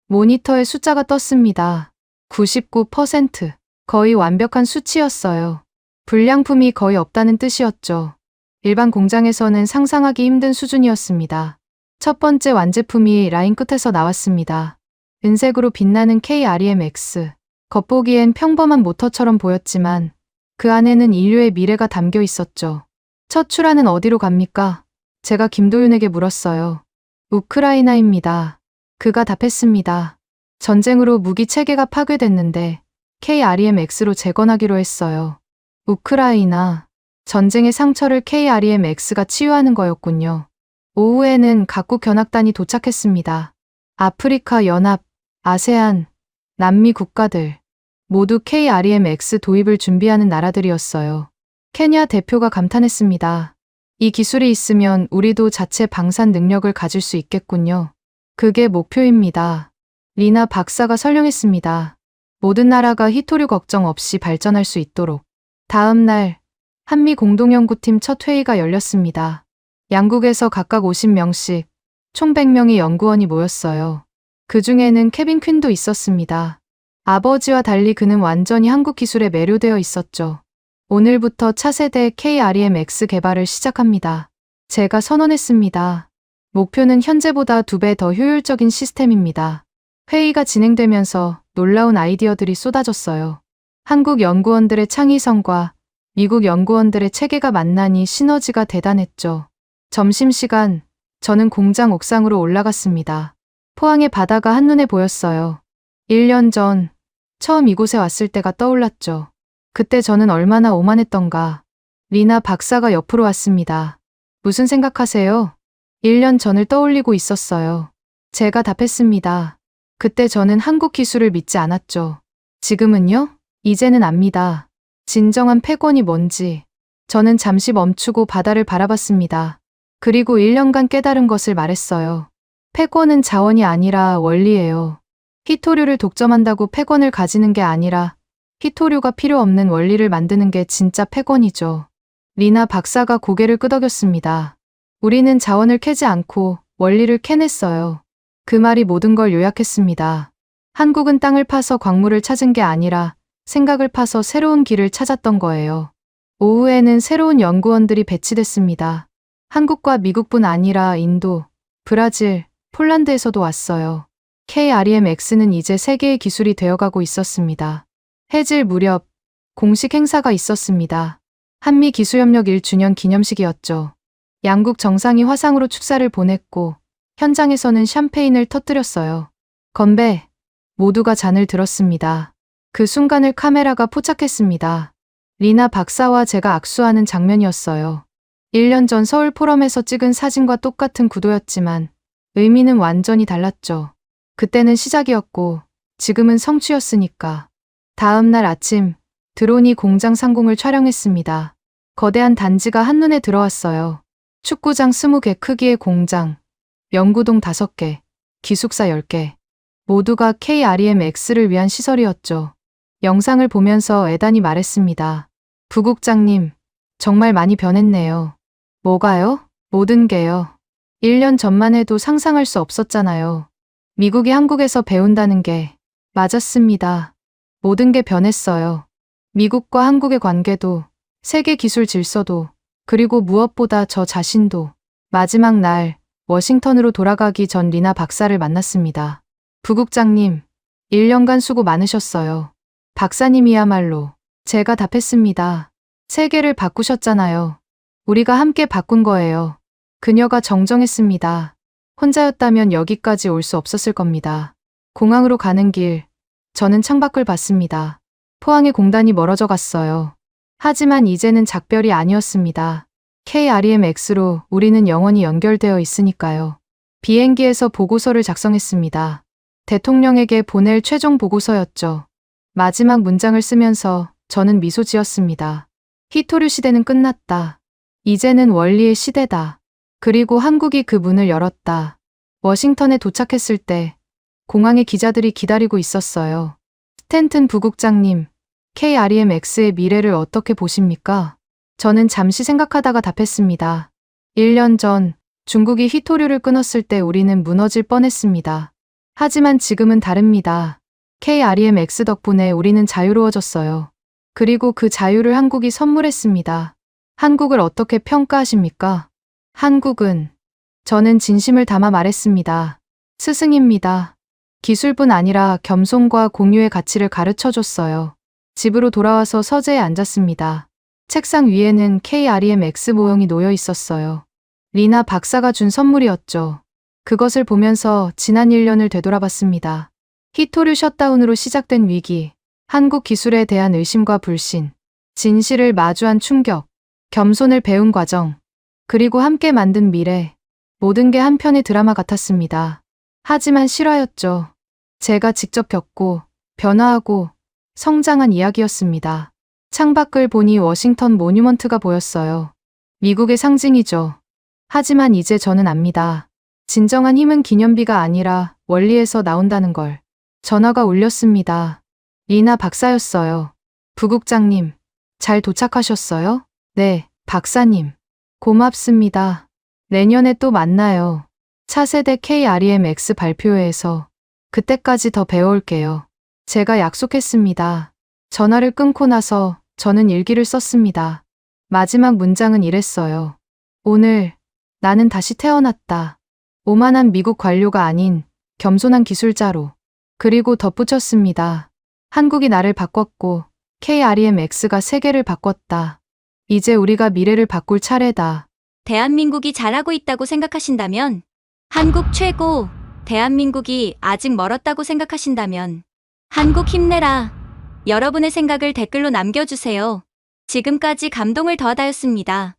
모니터에 숫자가 떴습니다. 99%. 거의 완벽한 수치였어요. 불량품이 거의 없다는 뜻이었죠. 일반 공장에서는 상상하기 힘든 수준이었습니다. 첫 번째 완제품이 라인 끝에서 나왔습니다. 은색으로 빛나는 KREMX. 겉보기엔 평범한 모터처럼 보였지만 그 안에는 인류의 미래가 담겨 있었죠. 첫 출하는 어디로 갑니까? 제가 김도윤에게 물었어요. 우크라이나입니다. 그가 답했습니다. 전쟁으로 무기 체계가 파괴됐는데 KREMX로 재건하기로 했어요. 우크라이나. 전쟁의 상처를 KREMX가 치유하는 거였군요. 오후에는 각국 견학단이 도착했습니다. 아프리카 연합, 아세안, 남미 국가들. 모두 KREMX 도입을 준비하는 나라들이었어요. 케냐 대표가 감탄했습니다. 이 기술이 있으면 우리도 자체 방산 능력을 가질 수 있겠군요. 그게 목표입니다. 리나 박사가 설명했습니다. 모든 나라가 히토류 걱정 없이 발전할 수 있도록. 다음 날 한미 공동연구팀 첫 회의가 열렸습니다. 양국에서 각각 50명씩 총 100명의 연구원이 모였어요. 그 중에는 케빈 퀸도 있었습니다. 아버지와 달리 그는 완전히 한국 기술에 매료되어 있었죠. 오늘부터 차세대 KREMX 개발을 시작합니다. 제가 선언했습니다. 목표는 현재보다 2배 더 효율적인 시스템입니다. 회의가 진행되면서 놀라운 아이디어들이 쏟아졌어요. 한국 연구원들의 창의성과 미국 연구원들의 체계가 만나니 시너지가 대단했죠. 점심시간, 저는 공장 옥상으로 올라갔습니다. 포항의 바다가 한눈에 보였어요. 1년 전, 처음 이곳에 왔을 때가 떠올랐죠. 그때 저는 얼마나 오만했던가. 리나 박사가 옆으로 왔습니다. 무슨 생각하세요? 1년 전을 떠올리고 있었어요. 제가 답했습니다. 그때 저는 한국 기술을 믿지 않았죠. 지금은요? 이제는 압니다. 진정한 패권이 뭔지. 저는 잠시 멈추고 바다를 바라봤습니다. 그리고 1년간 깨달은 것을 말했어요. 패권은 자원이 아니라 원리예요. 히토류를 독점한다고 패권을 가지는 게 아니라 히토류가 필요 없는 원리를 만드는 게 진짜 패권이죠. 리나 박사가 고개를 끄덕였습니다. 우리는 자원을 캐지 않고 원리를 캐냈어요. 그 말이 모든 걸 요약했습니다. 한국은 땅을 파서 광물을 찾은 게 아니라 생각을 파서 새로운 길을 찾았던 거예요. 오후에는 새로운 연구원들이 배치됐습니다. 한국과 미국뿐 아니라 인도, 브라질, 폴란드에서도 왔어요. KREMX는 이제 세계의 기술이 되어가고 있었습니다. 해질 무렵 공식 행사가 있었습니다. 한미 기술협력 1주년 기념식이었죠. 양국 정상이 화상으로 축사를 보냈고 현장에서는 샴페인을 터뜨렸어요. 건배! 모두가 잔을 들었습니다. 그 순간을 카메라가 포착했습니다. 리나 박사와 제가 악수하는 장면이었어요. 1년 전 서울 포럼에서 찍은 사진과 똑같은 구도였지만 의미는 완전히 달랐죠. 그때는 시작이었고 지금은 성취였으니까. 다음 날 아침 드론이 공장 상공을 촬영했습니다. 거대한 단지가 한눈에 들어왔어요. 축구장 20개 크기의 공장, 연구동 5개, 기숙사 10개. 모두가 KREMX를 위한 시설이었죠. 영상을 보면서 애단이 말했습니다. 부국장님, 정말 많이 변했네요. 뭐가요? 모든 게요. 1년 전만 해도 상상할 수 없었잖아요. 미국이 한국에서 배운다는 게 맞았습니다. 모든 게 변했어요. 미국과 한국의 관계도, 세계 기술 질서도, 그리고 무엇보다 저 자신도. 마지막 날 워싱턴으로 돌아가기 전 리나 박사를 만났습니다. 부국장님, 1년간 수고 많으셨어요. 박사님이야말로. 제가 답했습니다. 세계를 바꾸셨잖아요. 우리가 함께 바꾼 거예요. 그녀가 정정했습니다. 혼자였다면 여기까지 올 수 없었을 겁니다. 공항으로 가는 길, 저는 창밖을 봤습니다. 포항의 공단이 멀어져 갔어요. 하지만 이제는 작별이 아니었습니다. KREMX로 우리는 영원히 연결되어 있으니까요. 비행기에서 보고서를 작성했습니다. 대통령에게 보낼 최종 보고서였죠. 마지막 문장을 쓰면서 저는 미소 지었습니다. 히토류 시대는 끝났다. 이제는 원리의 시대다. 그리고 한국이 그 문을 열었다. 워싱턴에 도착했을 때 공항에 기자들이 기다리고 있었어요. 스탠튼 부국장님, KREMX의 미래를 어떻게 보십니까? 저는 잠시 생각하다가 답했습니다. 1년 전 중국이 히토류를 끊었을 때 우리는 무너질 뻔했습니다. 하지만 지금은 다릅니다. KREMX 덕분에 우리는 자유로워졌어요. 그리고 그 자유를 한국이 선물했습니다. 한국을 어떻게 평가하십니까? 한국은, 저는 진심을 담아 말했습니다. 스승입니다. 기술뿐 아니라 겸손과 공유의 가치를 가르쳐줬어요. 집으로 돌아와서 서재에 앉았습니다. 책상 위에는 KREMX 모형이 놓여 있었어요. 리나 박사가 준 선물이었죠. 그것을 보면서 지난 1년을 되돌아봤습니다. 히토류 셧다운으로 시작된 위기, 한국 기술에 대한 의심과 불신, 진실을 마주한 충격, 겸손을 배운 과정, 그리고 함께 만든 미래, 모든 게 한 편의 드라마 같았습니다. 하지만 실화였죠. 제가 직접 겪고, 변화하고, 성장한 이야기였습니다. 창밖을 보니 워싱턴 모뉴먼트가 보였어요. 미국의 상징이죠. 하지만 이제 저는 압니다. 진정한 힘은 기념비가 아니라 원리에서 나온다는 걸. 전화가 울렸습니다. 리나 박사였어요. 부국장님, 잘 도착하셨어요? 네, 박사님. 고맙습니다. 내년에 또 만나요. 차세대 KREMX 발표회에서. 그때까지 더 배워올게요. 제가 약속했습니다. 전화를 끊고 나서 저는 일기를 썼습니다. 마지막 문장은 이랬어요. 오늘 나는 다시 태어났다. 오만한 미국 관료가 아닌 겸손한 기술자로. 그리고 덧붙였습니다. 한국이 나를 바꿨고 KREMX가 세계를 바꿨다. 이제 우리가 미래를 바꿀 차례다. 대한민국이 잘하고 있다고 생각하신다면, 한국 최고, 대한민국이 아직 멀었다고 생각하신다면, 한국 힘내라. 여러분의 생각을 댓글로 남겨주세요. 지금까지 감동을 더하다였습니다.